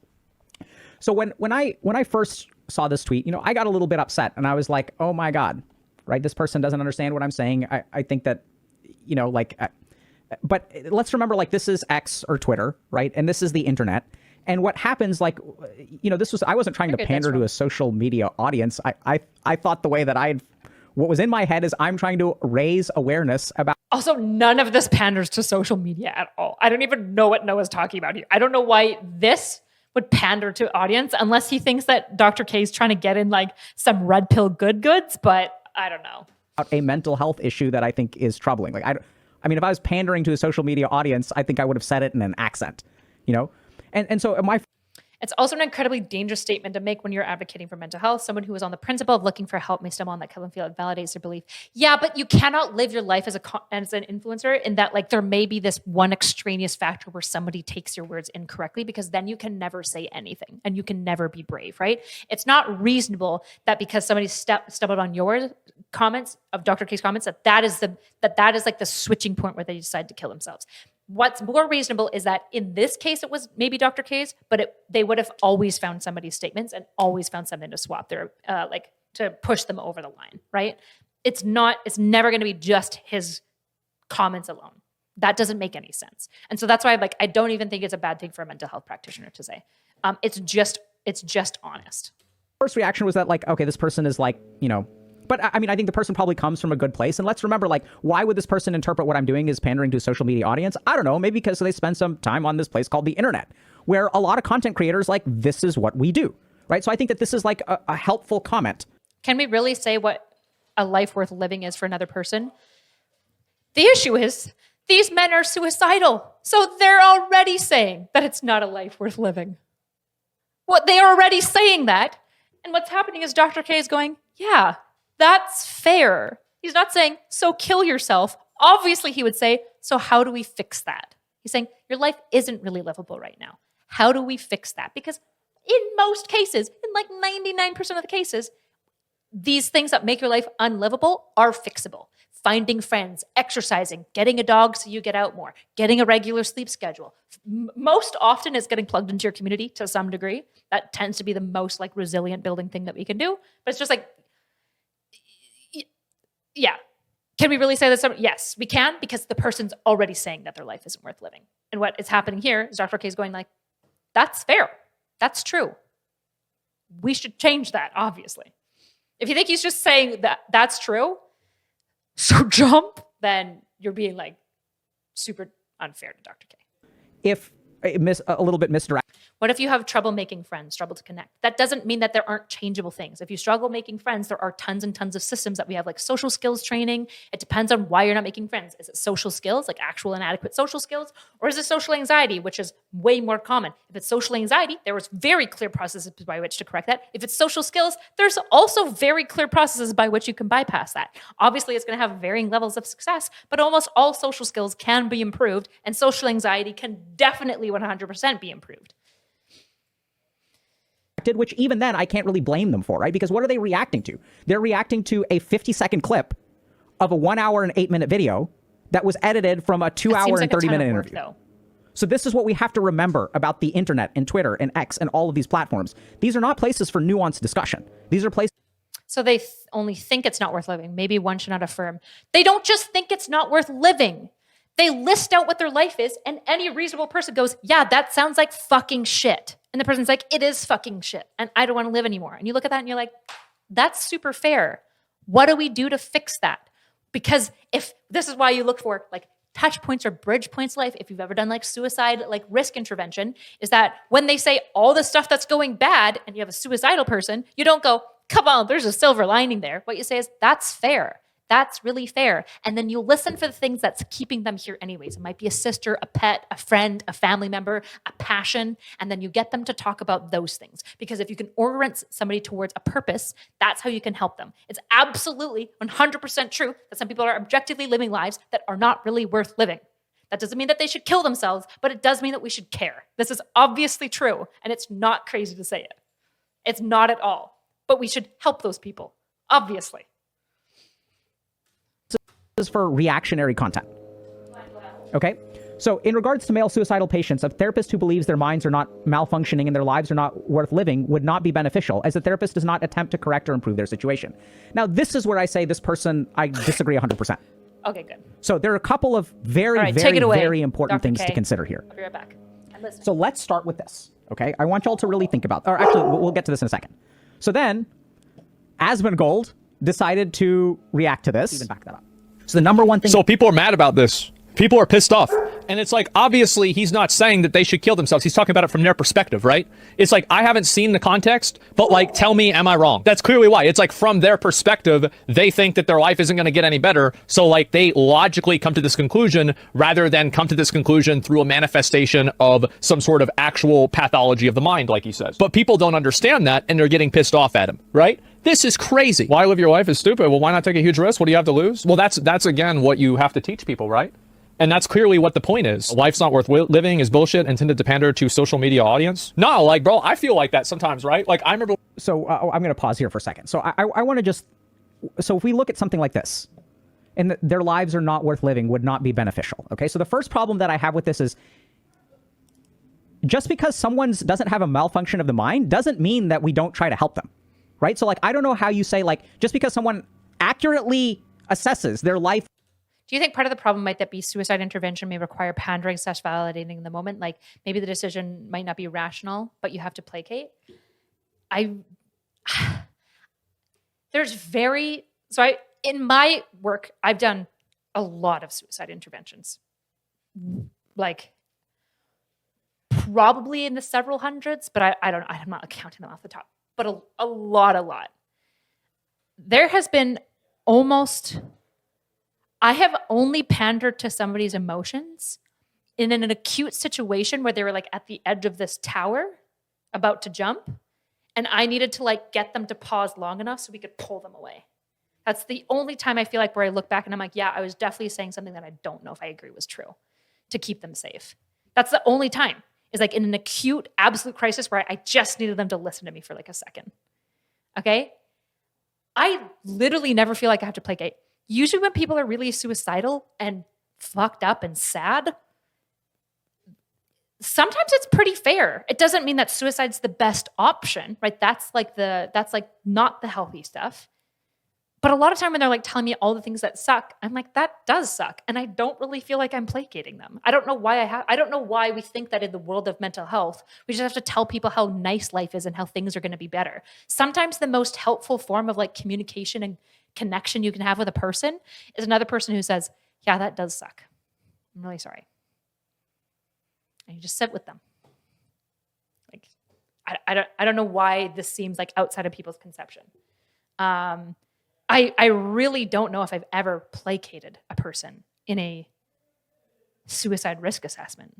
Speaker 3: So when I first saw this tweet, you know, I got a little bit upset, and I was like, oh my God, right? This person doesn't understand what I'm saying. I think that, you know, like, but let's remember, like, this is X or Twitter, right? And this is the internet. And what happens, like, you know, I wasn't trying to pander to a social media audience. I thought the way that what was in my head is I'm trying to raise awareness about.
Speaker 1: Also, none of this panders to social media at all. I don't even know what Noah's talking about here. I don't know why this would pander to audience unless he thinks that Dr. K is trying to get in like some red pill goods, but I don't know.
Speaker 3: A mental health issue that I think is troubling. Like, I mean, if I was pandering to a social media audience, I think I would have said it in an accent, you know? And so
Speaker 1: it's also an incredibly dangerous statement to make when you're advocating for mental health. Someone who is on the principle of looking for help may stumble on that kind of feel it validates their belief. Yeah, but you cannot live your life as an influencer in that, like, there may be this one extraneous factor where somebody takes your words incorrectly, because then you can never say anything and you can never be brave, right? It's not reasonable that because somebody stumbled on your comments of Dr. K's comments, that is like the switching point where they decide to kill themselves. What's more reasonable is that in this case, it was maybe Dr. K's, but they would have always found somebody's statements and always found something to swap their, to push them over the line, right? It's never going to be just his comments alone. That doesn't make any sense. And so that's why, like, I don't even think it's a bad thing for a mental health practitioner to say. It's just honest.
Speaker 3: First reaction was that, like, okay, this person is like, you know, but I mean, I think the person probably comes from a good place. And let's remember, like, why would this person interpret what I'm doing as pandering to a social media audience? I don't know. Maybe because they spend some time on this place called the internet, where a lot of content creators, like, this is what we do, right? So I think that this is like a helpful comment.
Speaker 1: Can we really say what a life worth living is for another person? The issue is these men are suicidal. So they're already saying that it's not a life worth living. They're already saying that. And what's happening is Dr. K is going, yeah, that's fair. He's not saying, so kill yourself. Obviously, he would say, so how do we fix that? He's saying, your life isn't really livable right now. How do we fix that? Because in most cases, in like 99% of the cases, these things that make your life unlivable are fixable. Finding friends, exercising, getting a dog so you get out more, getting a regular sleep schedule. Most often it's getting plugged into your community to some degree. That tends to be the most like resilient building thing that we can do. But it's just like, yeah. Can we really say this? Yes, we can, because the person's already saying that their life isn't worth living. And what is happening here is Dr. K is going like, that's fair. That's true. We should change that, obviously. If you think he's just saying that that's true, so jump, then you're being like super unfair to Dr. K.
Speaker 3: If a little bit misdirect.
Speaker 1: What if you have trouble making friends, trouble to connect? That doesn't mean that there aren't changeable things. If you struggle making friends, there are tons and tons of systems that we have, like social skills training. It depends on why you're not making friends. Is it social skills, like actual inadequate social skills? Or is it social anxiety, which is way more common? If it's social anxiety, there was very clear processes by which to correct that. If it's social skills, there's also very clear processes by which you can bypass that. Obviously, it's going to have varying levels of success, but almost all social skills can be improved, and social anxiety can definitely 100% be improved.
Speaker 3: Which even then I can't really blame them for, right? Because what are they reacting to? They're reacting to a 50-second clip of a 1 hour and 8 minute video that was edited from a 2 hour and 30 minute interview. So this is what we have to remember about the internet and Twitter and X and all of these platforms. These are not places for nuanced discussion. These are places.
Speaker 1: So they only think it's not worth living. Maybe one should not affirm. They don't just think it's not worth living. They list out what their life is, and any reasonable person goes, yeah, that sounds like fucking shit. And the person's like, it is fucking shit, and I don't want to live anymore. And you look at that and you're like, that's super fair. What do we do to fix that? Because if this is why you look for like touch points or bridge points life, if you've ever done like suicide, like risk intervention, is that when they say all the stuff that's going bad and you have a suicidal person, you don't go, come on, there's a silver lining there. What you say is, that's fair. That's really fair. And then you listen for the things that's keeping them here anyways. It might be a sister, a pet, a friend, a family member, a passion. And then you get them to talk about those things. Because if you can orient somebody towards a purpose, that's how you can help them. It's absolutely 100% true that some people are objectively living lives that are not really worth living. That doesn't mean that they should kill themselves, but it does mean that we should care. This is obviously true, and it's not crazy to say it. It's not at all. But we should help those people, obviously.
Speaker 3: Is for reactionary content. Okay? So in regards to male suicidal patients, a therapist who believes their minds are not malfunctioning and their lives are not worth living would not be beneficial, as the therapist does not attempt to correct or improve their situation. Now, this is where I say this person, I disagree 100%.
Speaker 1: Okay, good.
Speaker 3: So there are a couple of very,
Speaker 1: All right, take it away,
Speaker 3: very important
Speaker 1: Dr.
Speaker 3: things
Speaker 1: K.
Speaker 3: to consider here.
Speaker 1: I'll be right back. I'm listening.
Speaker 3: So let's start with this, okay? I want y'all to really think about, or actually, we'll get to this in a second. So then, Asmongold decided to react to this. Even back that up. So the number one thing.
Speaker 8: So people are mad about this. People are pissed off. And it's like, obviously, he's not saying that they should kill themselves. He's talking about it from their perspective, right? It's like, I haven't seen the context, but like, tell me, am I wrong? That's clearly why. It's like, from their perspective, they think that their life isn't going to get any better. So like, they logically come to this conclusion rather than come to this conclusion through a manifestation of some sort of actual pathology of the mind, like he says. But people don't understand that, and they're getting pissed off at him, right? This is crazy. Why live your life is stupid? Well, why not take a huge risk? What do you have to lose? Well, that's again, what you have to teach people, right? And that's clearly what the point is. Life's not worth living is bullshit intended to pander to social media audience. No, like, bro, I feel like that sometimes, right? Like, I remember.
Speaker 3: So I'm going to pause here for a second. So I want to just, so if we look at something like this, and their lives are not worth living, would not be beneficial. Okay, so the first problem that I have with this is, just because someone doesn't have a malfunction of the mind doesn't mean that we don't try to help them, right? So like, I don't know how you say, like, just because someone accurately assesses their life.
Speaker 1: Do you think part of the problem might that be suicide intervention may require pandering / validating in the moment? Like maybe the decision might not be rational, but you have to placate. In my work, I've done a lot of suicide interventions. Like probably in the several hundreds, but I'm not counting them off the top, but a lot. There has been I have only pandered to somebody's emotions in an acute situation where they were like at the edge of this tower about to jump. And I needed to like get them to pause long enough so we could pull them away. That's the only time I feel like where I look back and I'm like, yeah, I was definitely saying something that I don't know if I agree was true to keep them safe. That's the only time, is like in an acute, absolute crisis where I just needed them to listen to me for like a second. Okay? I literally never feel like I have to placate. Usually when people are really suicidal and fucked up and sad, sometimes it's pretty fair. It doesn't mean that suicide's the best option, right? That's like not the healthy stuff. But a lot of time when they're like telling me all the things that suck, I'm like, that does suck. And I don't really feel like I'm placating them. I don't know why we think that in the world of mental health, we just have to tell people how nice life is and how things are going to be better. Sometimes the most helpful form of like communication and connection you can have with a person is another person who says, yeah, that does suck. I'm really sorry. And you just sit with them. Like, I don't know why this seems like outside of people's conception. I really don't know if I've ever placated a person in a suicide risk assessment.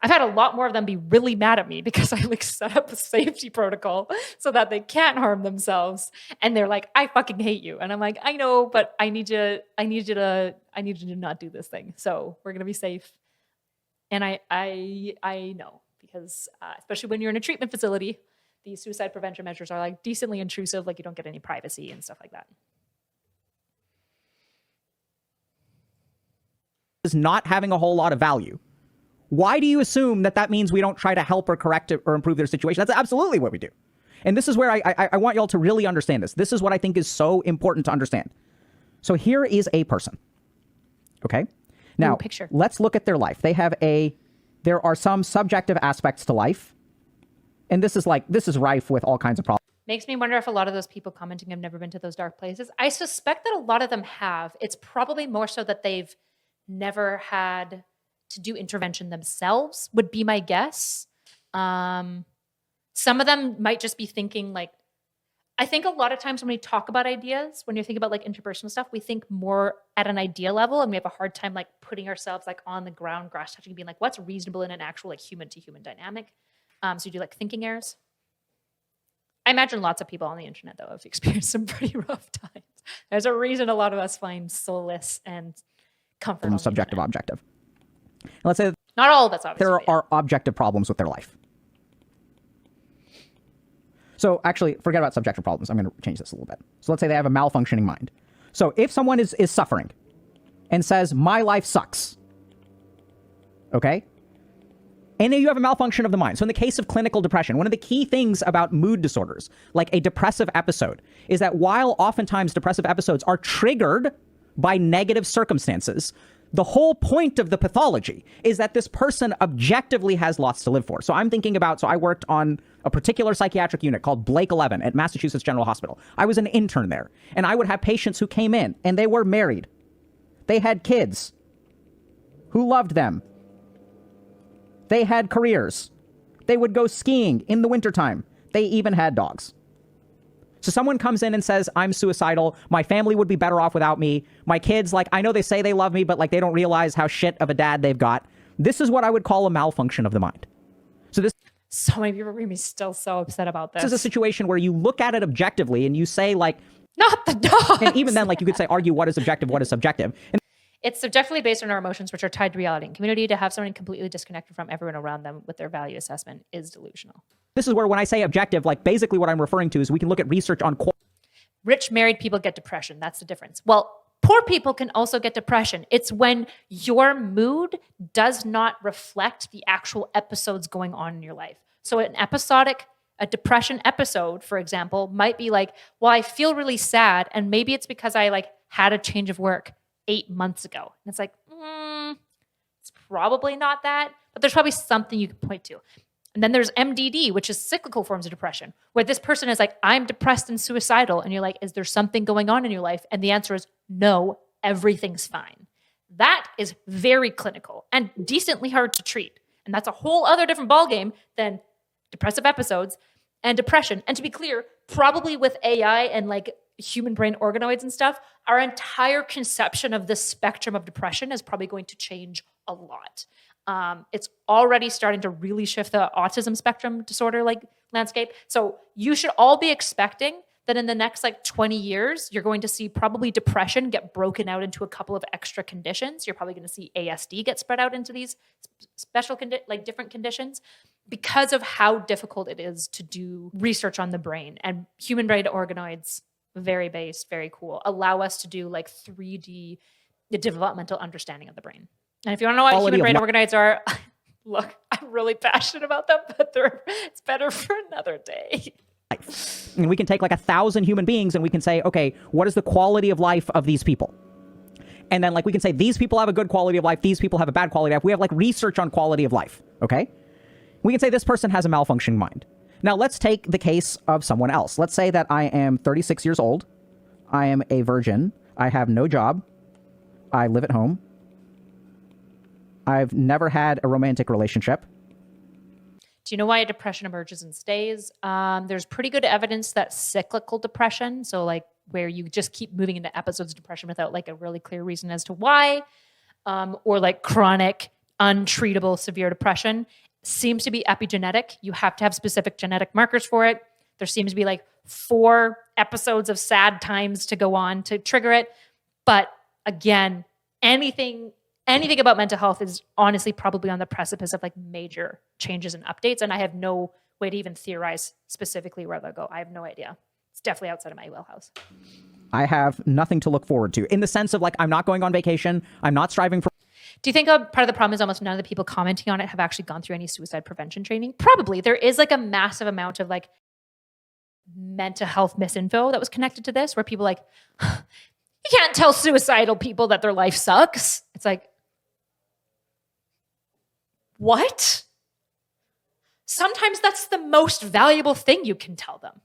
Speaker 1: I've had a lot more of them be really mad at me because I like set up a safety protocol so that they can't harm themselves. And they're like, I fucking hate you. And I'm like, I know, but I need you to not do this thing. So we're going to be safe. And I know, because especially when you're in a treatment facility, these suicide prevention measures are like decently intrusive, like you don't get any privacy and stuff like that.
Speaker 3: Is not having a whole lot of value. Why do you assume that that means we don't try to help or correct it or improve their situation? That's absolutely what we do. And this is where I want y'all to really understand this. This is what I think is so important to understand. So here is a person. Okay? Now, let's look at their life. There are some subjective aspects to life. And this is rife with all kinds of problems.
Speaker 1: Makes me wonder if a lot of those people commenting have never been to those dark places. I suspect that a lot of them have. It's probably more so that they've never had to do intervention themselves, would be my guess. Some of them might just be thinking like, I think a lot of times when we talk about ideas, when you think about like interpersonal stuff, we think more at an idea level, and we have a hard time like putting ourselves like on the ground, grass touching, being like, what's reasonable in an actual like human to human dynamic? So you do like thinking errors. I imagine lots of people on the internet though have experienced some pretty rough times. There's a reason a lot of us find solace and comfort on
Speaker 3: subjective objective. And let's say
Speaker 1: not all of us, obviously.
Speaker 3: There are objective problems with their life. So actually, forget about subjective problems. I'm going to change this a little bit. So let's say they have a malfunctioning mind. So if someone is suffering and says, my life sucks, okay? And you have a malfunction of the mind. So in the case of clinical depression, one of the key things about mood disorders, like a depressive episode, is that while oftentimes depressive episodes are triggered by negative circumstances. The whole point of the pathology is that this person objectively has lots to live for. So I'm thinking about, so I worked on a particular psychiatric unit called Blake 11 at Massachusetts General Hospital. I was an intern there, and I would have patients who came in and they were married. They had kids who loved them. They had careers. They would go skiing in the wintertime. They even had dogs. So someone comes in and says, I'm suicidal. My family would be better off without me. My kids, like, I know they say they love me, but like they don't realize how shit of a dad they've got. This is what I would call a malfunction of the mind.
Speaker 1: So many people are going to be still so upset about this.
Speaker 3: This is a situation where you look at it objectively and you say like,
Speaker 1: not the dogs.
Speaker 3: And even then, like you could say, argue what is objective, what is subjective. And
Speaker 1: it's subjectively based on our emotions, which are tied to reality and community. To have someone completely disconnected from everyone around them with their value assessment is delusional.
Speaker 3: this is where when I say objective, like basically what I'm referring to is we can look at research on
Speaker 1: rich married people get depression. That's the difference. Well, poor people can also get depression. It's when your mood does not reflect the actual episodes going on in your life. So a depression episode, for example, might be like, well, I feel really sad. And maybe it's because I like had a change of work 8 months ago. And it's like, it's probably not that, but there's probably something you can point to. And then there's MDD, which is cyclical forms of depression, where this person is like, I'm depressed and suicidal. And you're like, is there something going on in your life? And the answer is no, everything's fine. That is very clinical and decently hard to treat. And that's a whole other different ballgame than depressive episodes and depression. And to be clear, probably with AI and like human brain organoids and stuff, our entire conception of the spectrum of depression is probably going to change a lot. It's already starting to really shift the autism spectrum disorder like landscape. So you should all be expecting that in the next like 20 years, you're going to see probably depression get broken out into a couple of extra conditions. You're probably going to see ASD get spread out into these special different conditions because of how difficult it is to do research on the brain. And human brain organoids, very based, very cool, allow us to do like 3D developmental understanding of the brain. And if you want to know what human brain organoids are, look, I'm really passionate about them, but it's better for another day.
Speaker 3: And we can take like 1,000 human beings and we can say, okay, what is the quality of life of these people? And then like we can say these people have a good quality of life, these people have a bad quality of life. We have like research on quality of life, okay? We can say this person has a malfunctioning mind. Now let's take the case of someone else. Let's say that I am 36 years old. I am a virgin. I have no job. I live at home. I've never had a romantic relationship.
Speaker 1: Do you know why depression emerges and stays? There's pretty good evidence that cyclical depression, so like where you just keep moving into episodes of depression without like a really clear reason as to why, or like chronic, untreatable, severe depression, seems to be epigenetic. You have to have specific genetic markers for it. There seems to be like 4 episodes of sad times to go on to trigger it. But again, anything about mental health is honestly probably on the precipice of like major changes and updates. And I have no way to even theorize specifically where they'll go. I have no idea. It's definitely outside of my wheelhouse.
Speaker 3: I have nothing to look forward to in the sense of like, I'm not going on vacation. I'm not striving for.
Speaker 1: Do you think part of the problem is almost none of the people commenting on it have actually gone through any suicide prevention training? Probably. There is like a massive amount of like mental health misinfo that was connected to this where people like, you can't tell suicidal people that their life sucks. It's like, what? Sometimes that's the most valuable thing you can tell them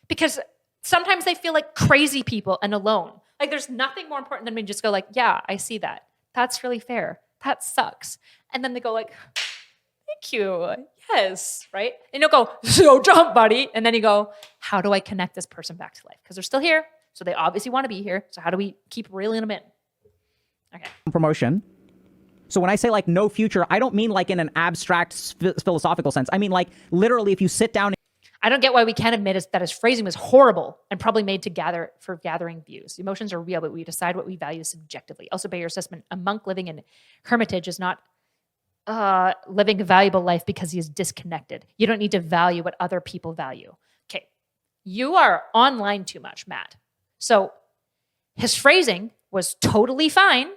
Speaker 1: because sometimes they feel like crazy people and alone. Like there's nothing more important than me just go like, yeah, I see that. That's really fair. That sucks. And then they go like, thank you. Yes. Right. And you'll go, so jump, buddy. And then you go, how do I connect this person back to life? Because they're still here. So they obviously want to be here. So how do we keep reeling them in? Okay.
Speaker 3: Promotion. So when I say like no future, I don't mean like in an abstract philosophical sense. I mean like literally if you sit down.
Speaker 1: I don't get why we can't admit that his phrasing was horrible and probably made to gathering views. Emotions are real, but we decide what we value subjectively. Also, by your assessment, a monk living in hermitage is not living a valuable life because he is disconnected. You don't need to value what other people value. Okay, you are online too much, Matt. So his phrasing was totally fine.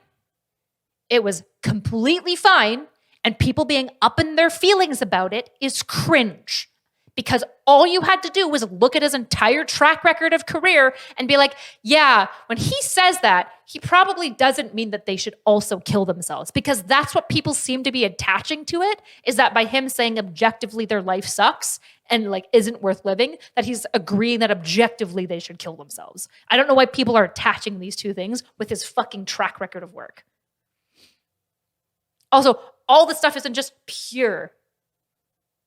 Speaker 1: It was completely fine. And people being up in their feelings about it is cringe. because all you had to do was look at his entire track record of career and be like, yeah, when he says that, he probably doesn't mean that they should also kill themselves, because that's what people seem to be attaching to it, is that by him saying objectively their life sucks and like isn't worth living, that he's agreeing that objectively they should kill themselves. I don't know why people are attaching these two things with his fucking track record of work. Also, all this stuff isn't just pure.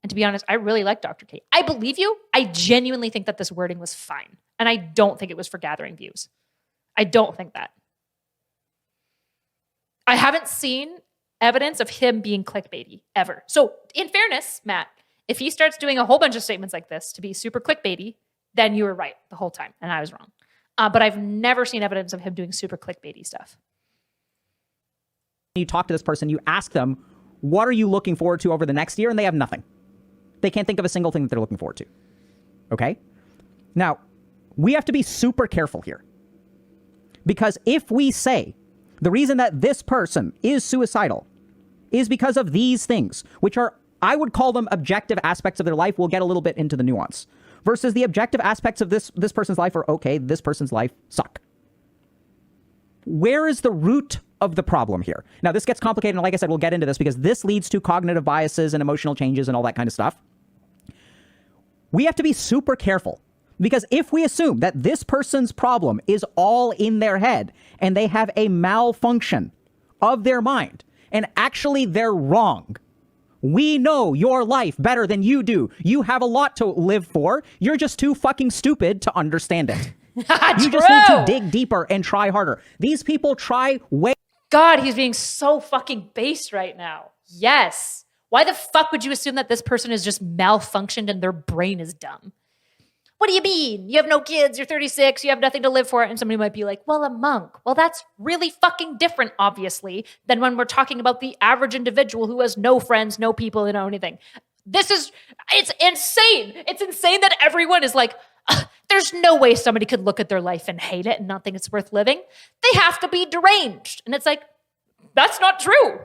Speaker 1: And to be honest, I really like Dr. K. I believe you. I genuinely think that this wording was fine. And I don't think it was for gathering views. I don't think that. I haven't seen evidence of him being clickbaity ever. So in fairness, Matt, if he starts doing a whole bunch of statements like this to be super clickbaity, then you were right the whole time and I was wrong. But I've never seen evidence of him doing super clickbaity stuff.
Speaker 3: You talk to this person, you ask them, what are you looking forward to over the next year? And they have nothing. They can't think of a single thing that they're looking forward to. Okay? Now, we have to be super careful here. Because if we say the reason that this person is suicidal is because of these things, which are, I would call them objective aspects of their life, we'll get a little bit into the nuance, versus the objective aspects of this person's life are, okay, this person's life suck. Where is the root of the problem here? Now, this gets complicated, and like I said, we'll get into this because this leads to cognitive biases and emotional changes and all that kind of stuff. We have to be super careful, because if we assume that this person's problem is all in their head and they have a malfunction of their mind and actually they're wrong, we know your life better than you do. You have a lot to live for. You're just too fucking stupid to understand it. You just need to dig deeper and try harder. These people try way...
Speaker 1: God, he's being so fucking based right now. Yes. Why the fuck would you assume that this person is just malfunctioned and their brain is dumb? What do you mean? You have no kids, you're 36, you have nothing to live for. And somebody might be like, well, a monk. Well, that's really fucking different, obviously, than when we're talking about the average individual who has no friends, no people, and no anything. It's insane. It's insane that everyone is like, there's no way somebody could look at their life and hate it and not think it's worth living. They have to be deranged. And it's like, that's not true.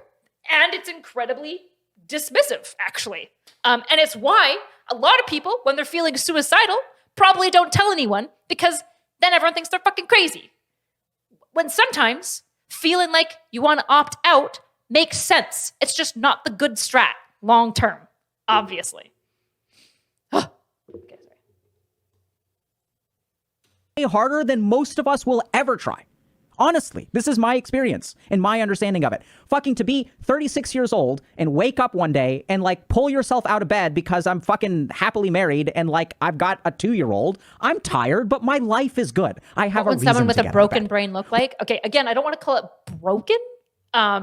Speaker 1: And it's incredibly dismissive, actually. And it's why a lot of people, when they're feeling suicidal, probably don't tell anyone, because then everyone thinks they're fucking crazy. When sometimes feeling like you want to opt out makes sense. It's just not the good strat long term, obviously. Okay, sorry.
Speaker 3: Harder than most of us will ever try. Honestly, this is my experience and my understanding of it. Fucking to be 36 years old and wake up one day and like pull yourself out of bed because I'm fucking happily married and like I've got a 2-year-old. I'm tired, but my life is good. I have
Speaker 1: what
Speaker 3: a reason
Speaker 1: would someone with
Speaker 3: to
Speaker 1: a
Speaker 3: get
Speaker 1: broken brain look like? Okay, again, I don't want to call it broken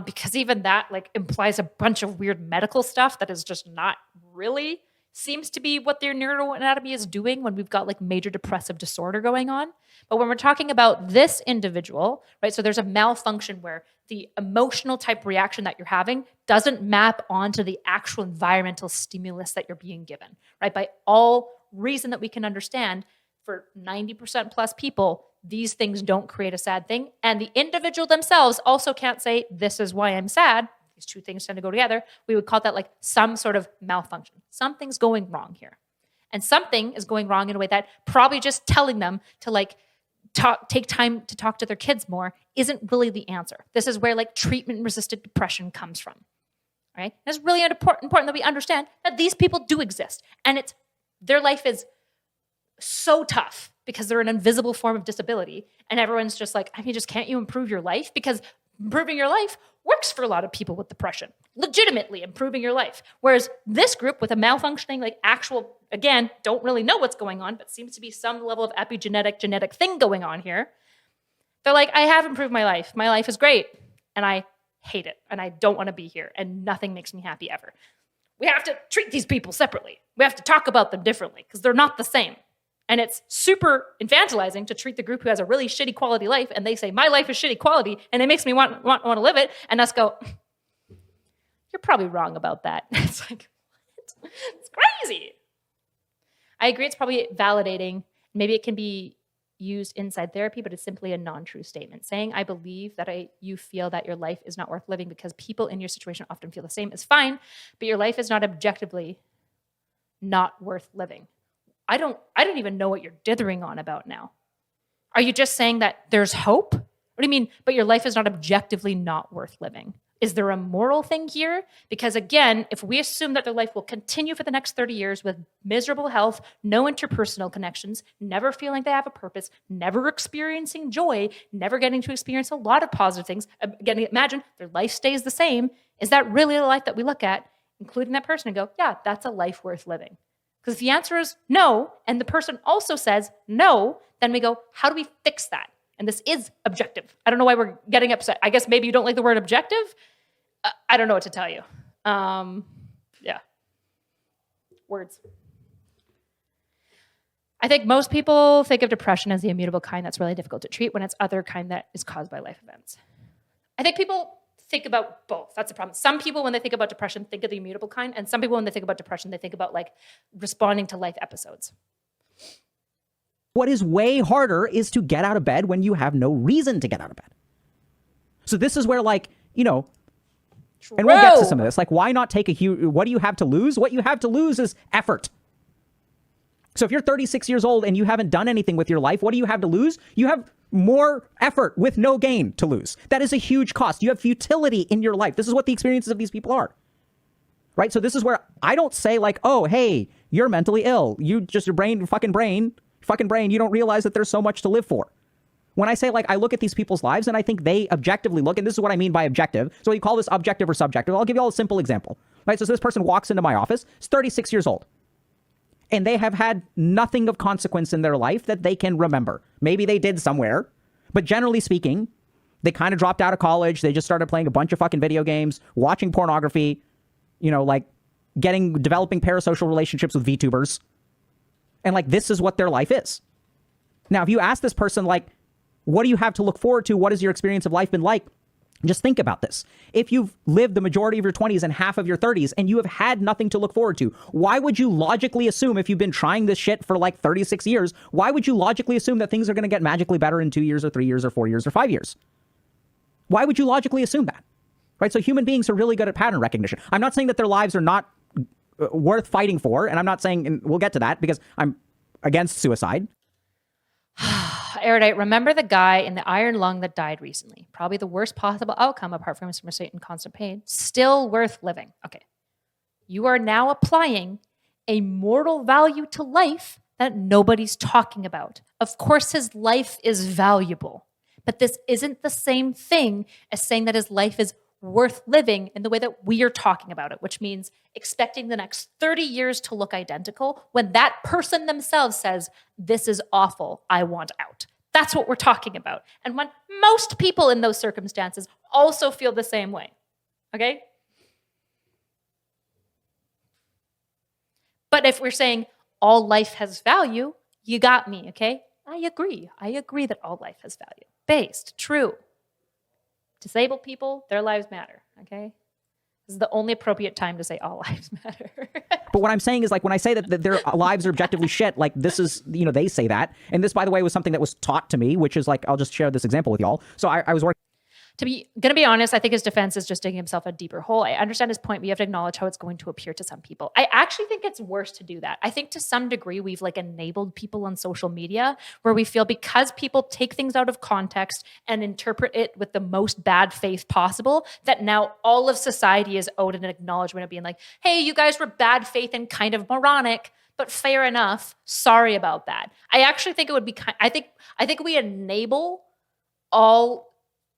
Speaker 1: because even that like implies a bunch of weird medical stuff that is just not really seems to be what their neuroanatomy is doing when we've got like major depressive disorder going on. But when we're talking about this individual, right, so there's a malfunction where the emotional type reaction that you're having doesn't map onto the actual environmental stimulus that you're being given, right? By all reason that we can understand, for 90% plus people, these things don't create a sad thing. And the individual themselves also can't say, this is why I'm sad. These two things tend to go together. We would call that like some sort of malfunction. Something's going wrong here. And something is going wrong in a way that probably just telling them to like take time to talk to their kids more isn't really the answer. This is where like treatment-resistant depression comes from, right? It's really important that we understand that these people do exist. And their life is so tough because they're an invisible form of disability. And everyone's just like, I mean, just can't you improve your life? Because improving your life works for a lot of people with depression, legitimately improving your life. Whereas this group with a malfunctioning, like actual, again, don't really know what's going on, but seems to be some level of genetic thing going on here. They're like, I have improved my life. My life is great. And I hate it. And I don't want to be here. And nothing makes me happy ever. We have to treat these people separately. We have to talk about them differently because they're not the same. And it's super infantilizing to treat the group who has a really shitty quality life and they say, my life is shitty quality and it makes me want to live it. And us go, you're probably wrong about that. It's like, what? It's crazy. I agree it's probably validating. Maybe it can be used inside therapy, but it's simply a non-true statement. Saying, I believe that you feel that your life is not worth living because people in your situation often feel the same is fine, but your life is not objectively not worth living. I don't even know what you're dithering on about now. Are you just saying that there's hope? What do you mean, but your life is not objectively not worth living? Is there a moral thing here? Because again, if we assume that their life will continue for the next 30 years with miserable health, no interpersonal connections, never feeling they have a purpose, never experiencing joy, never getting to experience a lot of positive things, again, imagine their life stays the same. Is that really the life that we look at, including that person, and go, yeah, that's a life worth living? Because if the answer is no, and the person also says no, then we go, how do we fix that? And this is objective. I don't know why we're getting upset. I guess maybe you don't like the word objective. I don't know what to tell you. Yeah. Words. I think most people think of depression as the immutable kind that's really difficult to treat when it's other kind that is caused by life events. I think people think about both. That's the problem. Some people, when they think about depression, think of the immutable kind. And some people, when they think about depression, they think about like responding to life episodes.
Speaker 3: What is way harder is to get out of bed when you have no reason to get out of bed. So this is where, like, you know, and we'll get to some of this. Like, why not take a huge, what do you have to lose? What you have to lose is effort. So if you're 36 years old and you haven't done anything with your life, what do you have to lose? You have more effort with no gain to lose. That is a huge cost. You have futility in your life. This is what the experiences of these people are. Right? So this is where I don't say like, oh, hey, you're mentally ill. You just, your fucking brain, you don't realize that there's so much to live for. When I say, like, I look at these people's lives and I think they objectively look, and this is what I mean by objective. So you call this objective or subjective. I'll give you all a simple example. Right? So this person walks into my office, is 36 years old, and they have had nothing of consequence in their life that they can remember. Maybe they did somewhere, but generally speaking, they kind of dropped out of college. They just started playing a bunch of fucking video games, watching pornography, you know, like developing parasocial relationships with VTubers. And like, this is what their life is. Now, if you ask this person, like, what do you have to look forward to? What has your experience of life been like? Just think about this. If you've lived the majority of your 20s and half of your 30s and you have had nothing to look forward to, why would you logically assume, if you've been trying this shit for like 36 years, why would you logically assume that things are going to get magically better in 2 years or 3 years or 4 years or 5 years? Why would you logically assume that? Right? So human beings are really good at pattern recognition. I'm not saying that their lives are not worth fighting for, and I'm not saying, and we'll get to that because I'm against suicide.
Speaker 1: Erudite, remember the guy in the iron lung that died recently? Probably the worst possible outcome apart from his state and constant pain. Still worth living. Okay. You are now applying a mortal value to life that nobody's talking about. Of course, his life is valuable, but this isn't the same thing as saying that his life is worth living in the way that we are talking about it, which means expecting the next 30 years to look identical when that person themselves says, this is awful, I want out. That's what we're talking about. And when most people in those circumstances also feel the same way, okay? But if we're saying all life has value, you got me, okay? I agree. I agree that all life has value. Based, true. Disabled people, their lives matter, okay? This is the only appropriate time to say all lives matter.
Speaker 3: But what I'm saying is, like, when I say that their lives are objectively shit, like, this is, you know, they say that. And this, by the way, was something that was taught to me, which is, like, I'll just share this example with y'all. So I was working.
Speaker 1: Gonna be honest, I think his defense is just digging himself a deeper hole. I understand his point, but you have to acknowledge how it's going to appear to some people. I actually think it's worse to do that. I think to some degree we've like enabled people on social media where we feel because people take things out of context and interpret it with the most bad faith possible, that now all of society is owed an acknowledgement of being like, hey, you guys were bad faith and kind of moronic, but fair enough. Sorry about that. I actually think it would be I think we enable all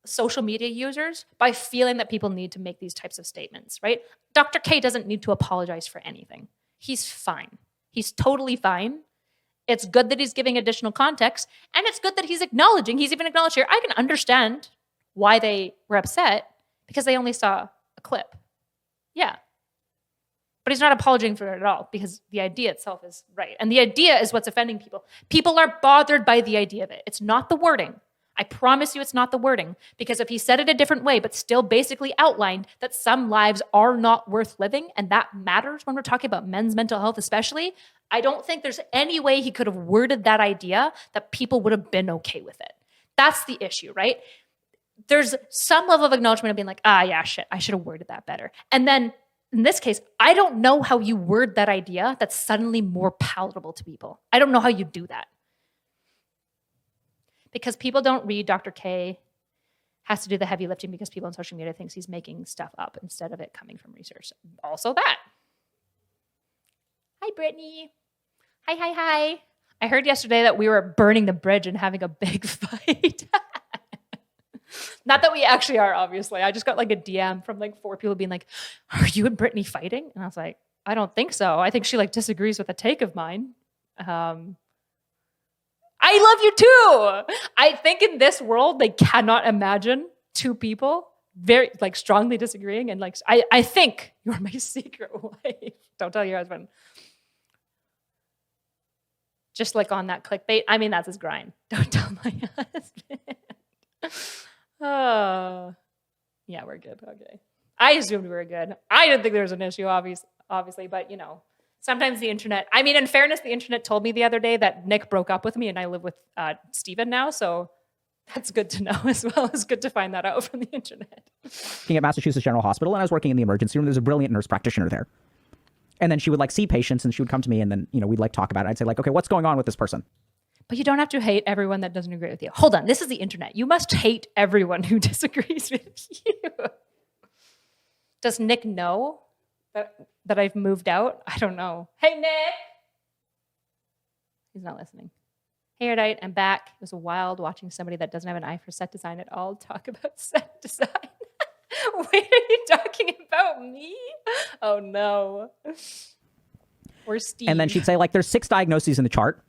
Speaker 1: social media users by feeling that people need to make these types of statements, right? Dr. K doesn't need to apologize for anything. He's fine. He's totally fine. It's good that he's giving additional context, and it's good that he's even acknowledged here, I can understand why they were upset because they only saw a clip. Yeah. But he's not apologizing for it at all because the idea itself is right. And the idea is what's offending people. People are bothered by the idea of it. It's not the wording. I promise you it's not the wording, because if he said it a different way, but still basically outlined that some lives are not worth living, and that matters when we're talking about men's mental health especially, I don't think there's any way he could have worded that idea that people would have been okay with it. That's the issue, right? There's some level of acknowledgement of being like, yeah, shit, I should have worded that better. And then in this case, I don't know how you word that idea that's suddenly more palatable to people. I don't know how you do that. Because people don't read Dr. K has to do the heavy lifting because people on social media thinks he's making stuff up instead of it coming from research. Also that. Hi, Brittany. Hi. I heard yesterday that we were burning the bridge and having a big fight. Not that we actually are, obviously. I just got like a DM from like 4 people being like, are you and Brittany fighting? And I was like, I don't think so. I think she like disagrees with a take of mine. I love you too. I think in this world, they cannot imagine 2 people very like strongly disagreeing. And like, I think you're my secret wife. Don't tell your husband. Just like on that clickbait. I mean, that's his grind. Don't tell my husband. Oh, yeah, we're good. Okay. I assumed we were good. I didn't think there was an issue, obviously, but you know, sometimes the internet, I mean, in fairness, the internet told me the other day that Nick broke up with me and I live with Steven now. So that's good to know as well. It's good to find that out from the internet.
Speaker 3: Working at Massachusetts General Hospital, and I was working in the emergency room. There's a brilliant nurse practitioner there. And then she would like see patients and she would come to me and then, you know, we'd like talk about it. I'd say like, okay, what's going on with this person?
Speaker 1: But you don't have to hate everyone that doesn't agree with you. Hold on. This is the internet. You must hate everyone who disagrees with you. Does Nick know that I've moved out? I don't know. Hey, Nick. He's not listening. Hey, Erudite, I'm back. It was wild watching somebody that doesn't have an eye for set design at all talk about set design. Wait, are you talking about me? Oh, no. Or Steve.
Speaker 3: And then she'd say, like, there's 6 diagnoses in the chart.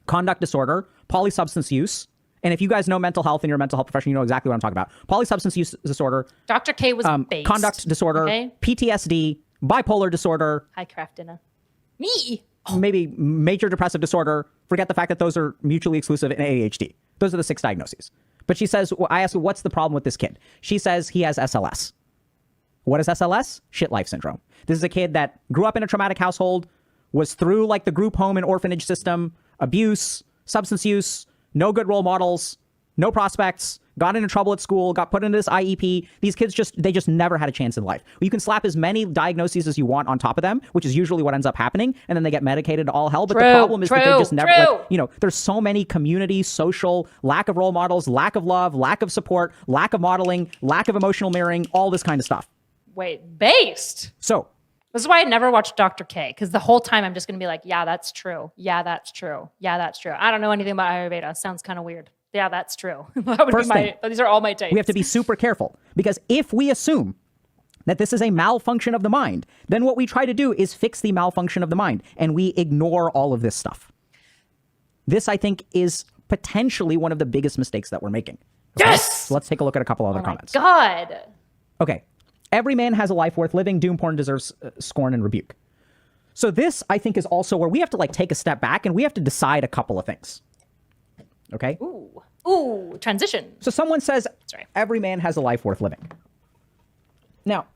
Speaker 3: Conduct disorder, polysubstance use. And if you guys know mental health and you're a mental health professional, you know exactly what I'm talking about. Polysubstance use disorder.
Speaker 1: Dr. K was based.
Speaker 3: Conduct disorder, okay. PTSD, bipolar disorder.
Speaker 1: Hi, Craftina. Me.
Speaker 3: Maybe major depressive disorder. Forget the fact that those are mutually exclusive in ADHD. Those are the 6 diagnoses. But she says, well, I ask her, what's the problem with this kid? She says he has SLS. What is SLS? Shit life syndrome. This is a kid that grew up in a traumatic household, was through like the group home and orphanage system, abuse, substance use, no good role models, no prospects, got into trouble at school, got put into this IEP. These kids they just never had a chance in life. You can slap as many diagnoses as you want on top of them, which is usually what ends up happening. And then they get medicated to all hell. But the problem is that they just never, like, you know, there's so many community, social, lack of role models, lack of love, lack of support, lack of modeling, lack of emotional mirroring, all this kind of stuff.
Speaker 1: Wait, based?
Speaker 3: So
Speaker 1: this is why I never watched Dr. K, because the whole time I'm just going to be like, yeah, that's true. Yeah, that's true. Yeah, that's true. I don't know anything about Ayurveda. Sounds kind of weird. Yeah, that's true. That would First be these are all my takes.
Speaker 3: We have to be super careful, because if we assume that this is a malfunction of the mind, then what we try to do is fix the malfunction of the mind, and we ignore all of this stuff. This, I think, is potentially one of the biggest mistakes that we're making.
Speaker 1: Okay? Yes!
Speaker 3: So let's take a look at a couple other comments.
Speaker 1: God!
Speaker 3: Okay. Every man has a life worth living. Doom porn deserves scorn and rebuke. So this, I think, is also where we have to like take a step back and we have to decide a couple of things. Okay?
Speaker 1: Ooh, transition.
Speaker 3: So someone says, every man has a life worth living. Now,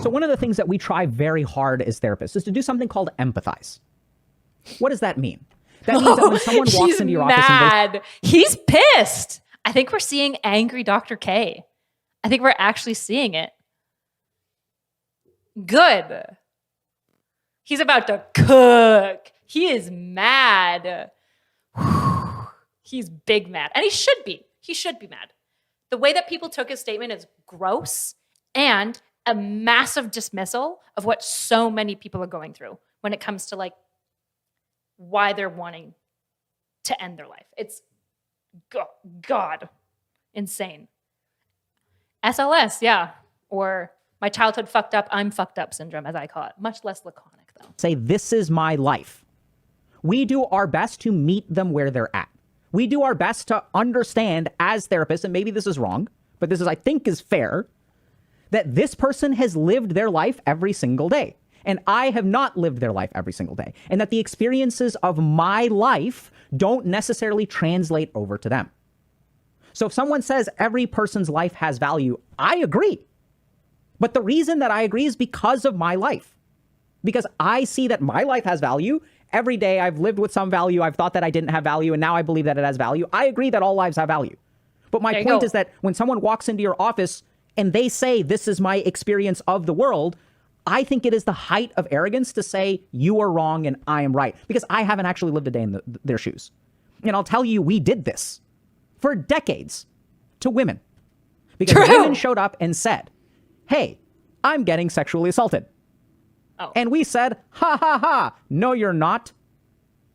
Speaker 3: so one of the things that we try very hard as therapists is to do something called empathize. What does that mean? That means that when someone walks into your office and goes,
Speaker 1: he's pissed. I think we're seeing angry Dr. K. I think we're actually seeing it. Good. He's about to cook. He is mad. He's big mad. And he should be. He should be mad. The way that people took his statement is gross and a massive dismissal of what so many people are going through when it comes to like why they're wanting to end their life. It's God, insane. SLS, yeah. Or my childhood fucked up, I'm fucked up syndrome, as I call it. Much less laconic, though.
Speaker 3: Say, this is my life. We do our best to meet them where they're at. We do our best to understand as therapists, and maybe this is wrong, but this is, I think, is fair, that this person has lived their life every single day. And I have not lived their life every single day. And that the experiences of my life don't necessarily translate over to them. So if someone says every person's life has value, I agree. But the reason that I agree is because of my life. Because I see that my life has value. Every day I've lived with some value. I've thought that I didn't have value, and now I believe that it has value. I agree that all lives have value. But my point is that when someone walks into your office and they say, this is my experience of the world, I think it is the height of arrogance to say you are wrong and I am right, because I haven't actually lived a day in their shoes. And I'll tell you, we did this for decades to women, because women showed up and said, hey, I'm getting sexually assaulted.
Speaker 1: Oh.
Speaker 3: And we said, ha ha ha, no, you're not.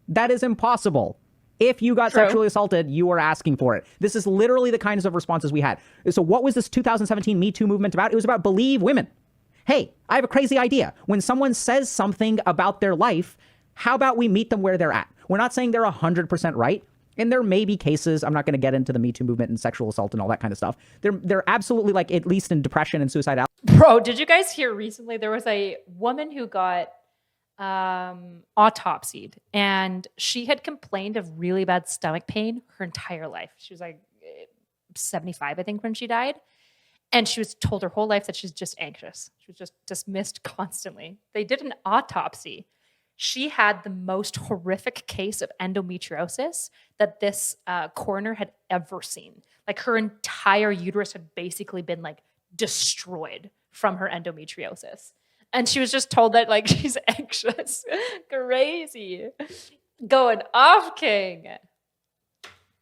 Speaker 3: That is impossible. If you got sexually assaulted, you are asking for it. This is literally the kinds of responses we had. So what was this 2017 Me Too movement about? It was about believe women. Hey, I have a crazy idea. When someone says something about their life, how about we meet them where they're at? We're not saying they're 100% right. And there may be cases, I'm not going to get into the Me Too movement and sexual assault and all that kind of stuff. They're absolutely, like, at least in depression and suicidality.
Speaker 1: Bro, did you guys hear recently there was a woman who got autopsied, and she had complained of really bad stomach pain her entire life. She was like 75, I think, when she died. And she was told her whole life that she's just anxious. She was just dismissed constantly. They did an autopsy. She had the most horrific case of endometriosis that this coroner had ever seen. Like, her entire uterus had basically been like destroyed from her endometriosis. And she was just told that, like, she's anxious. Crazy. Going off, King.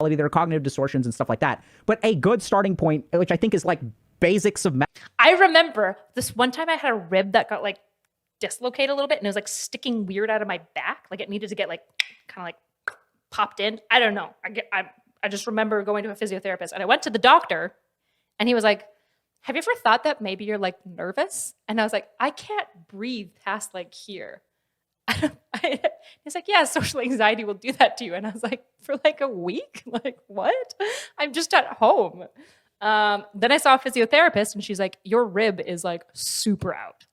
Speaker 3: There are cognitive distortions and stuff like that. But a good starting point, which I think is like basics of math.
Speaker 1: I remember this one time I had a rib that got like dislocated a little bit, and it was like sticking weird out of my back. Like, it needed to get like kind of like popped in. I don't know. I just remember going to a physiotherapist, and I went to the doctor, and he was like, have you ever thought that maybe you're like nervous? And I was like, I can't breathe past like here. He's like, yeah, social anxiety will do that to you. And I was like, for like a week? Like, what? I'm just at home. Then I saw a physiotherapist, and she's like, your rib is like super out.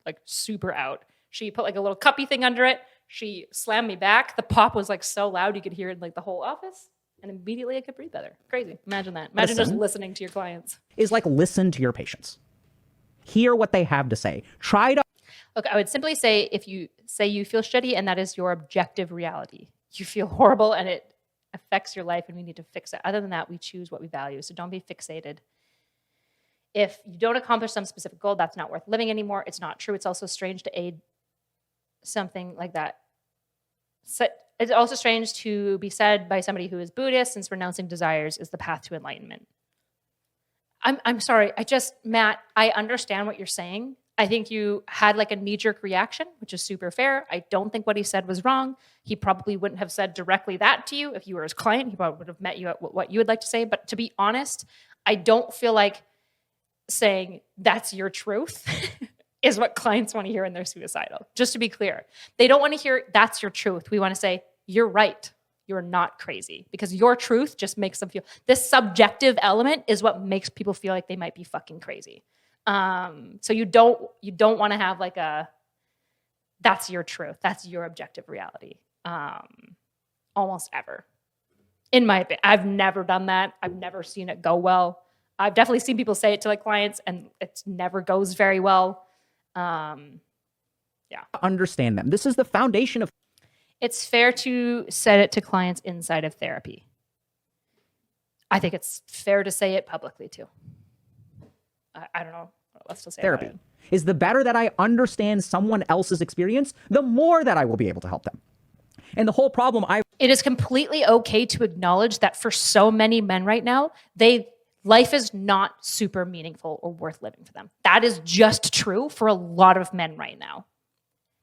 Speaker 1: She put like a little cuppy thing under it. She slammed me back. The pop was like so loud you could hear it in like the whole office. And immediately I could breathe better. Crazy. Imagine that. Imagine just listening to your clients.
Speaker 3: Is like, listen to your patients. Hear what they have to say. Try to.
Speaker 1: Look, I would simply say, if you say you feel shitty and that is your objective reality, you feel horrible and it affects your life and we need to fix it. Other than that, we choose what we value. So don't be fixated. If you don't accomplish some specific goal, that's not worth living anymore. It's not true. It's also strange to aid something like that. So, it's also strange to be said by somebody who is Buddhist, since renouncing desires is the path to enlightenment. I'm sorry. Matt, I understand what you're saying. I think you had like a knee-jerk reaction, which is super fair. I don't think what he said was wrong. He probably wouldn't have said directly that to you if you were his client. He probably would have met you at what you would like to say. But to be honest, I don't feel like saying that's your truth is what clients want to hear when they're suicidal. Just to be clear, they don't want to hear that's your truth. We want to say, you're right. You're not crazy, because your truth just makes them feel, this subjective element is what makes people feel like they might be fucking crazy. So you don't want to have like that's your truth. That's your objective reality. Almost ever. In my opinion, I've never done that. I've never seen it go well. I've definitely seen people say it to like clients and it never goes very well.
Speaker 3: Understand them. This is the foundation of.
Speaker 1: It's fair to set it to clients inside of therapy. I think it's fair to say it publicly too. I don't know what else to say.
Speaker 3: Therapy is the better that I understand someone else's experience, the more that I will be able to help them. And the whole problem,
Speaker 1: it is completely okay to acknowledge that for so many men right now, life is not super meaningful or worth living for them. That is just true for a lot of men right now.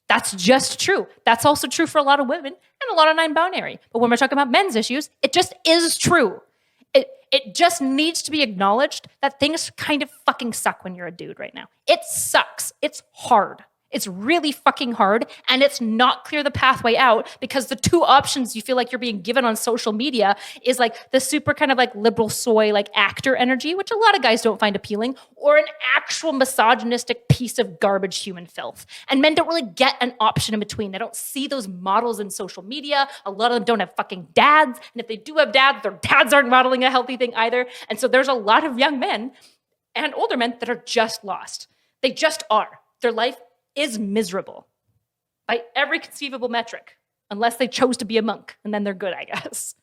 Speaker 1: That's just true. That's also true for a lot of women and a lot of non-binary. But when we're talking about men's issues, it just is true. It just needs to be acknowledged that things kind of fucking suck when you're a dude right now. It sucks. It's hard. It's really fucking hard, and it's not clear the pathway out, because the two options you feel like you're being given on social media is like the super kind of like liberal soy like actor energy, which a lot of guys don't find appealing, or an actual misogynistic piece of garbage human filth. And men don't really get an option in between. They don't see those models in social media. A lot of them don't have fucking dads, and if they do have dads, their dads aren't modeling a healthy thing either. And so there's a lot of young men and older men that are just lost. They just are. Their life is miserable by every conceivable metric, unless they chose to be a monk, and then they're good, I guess.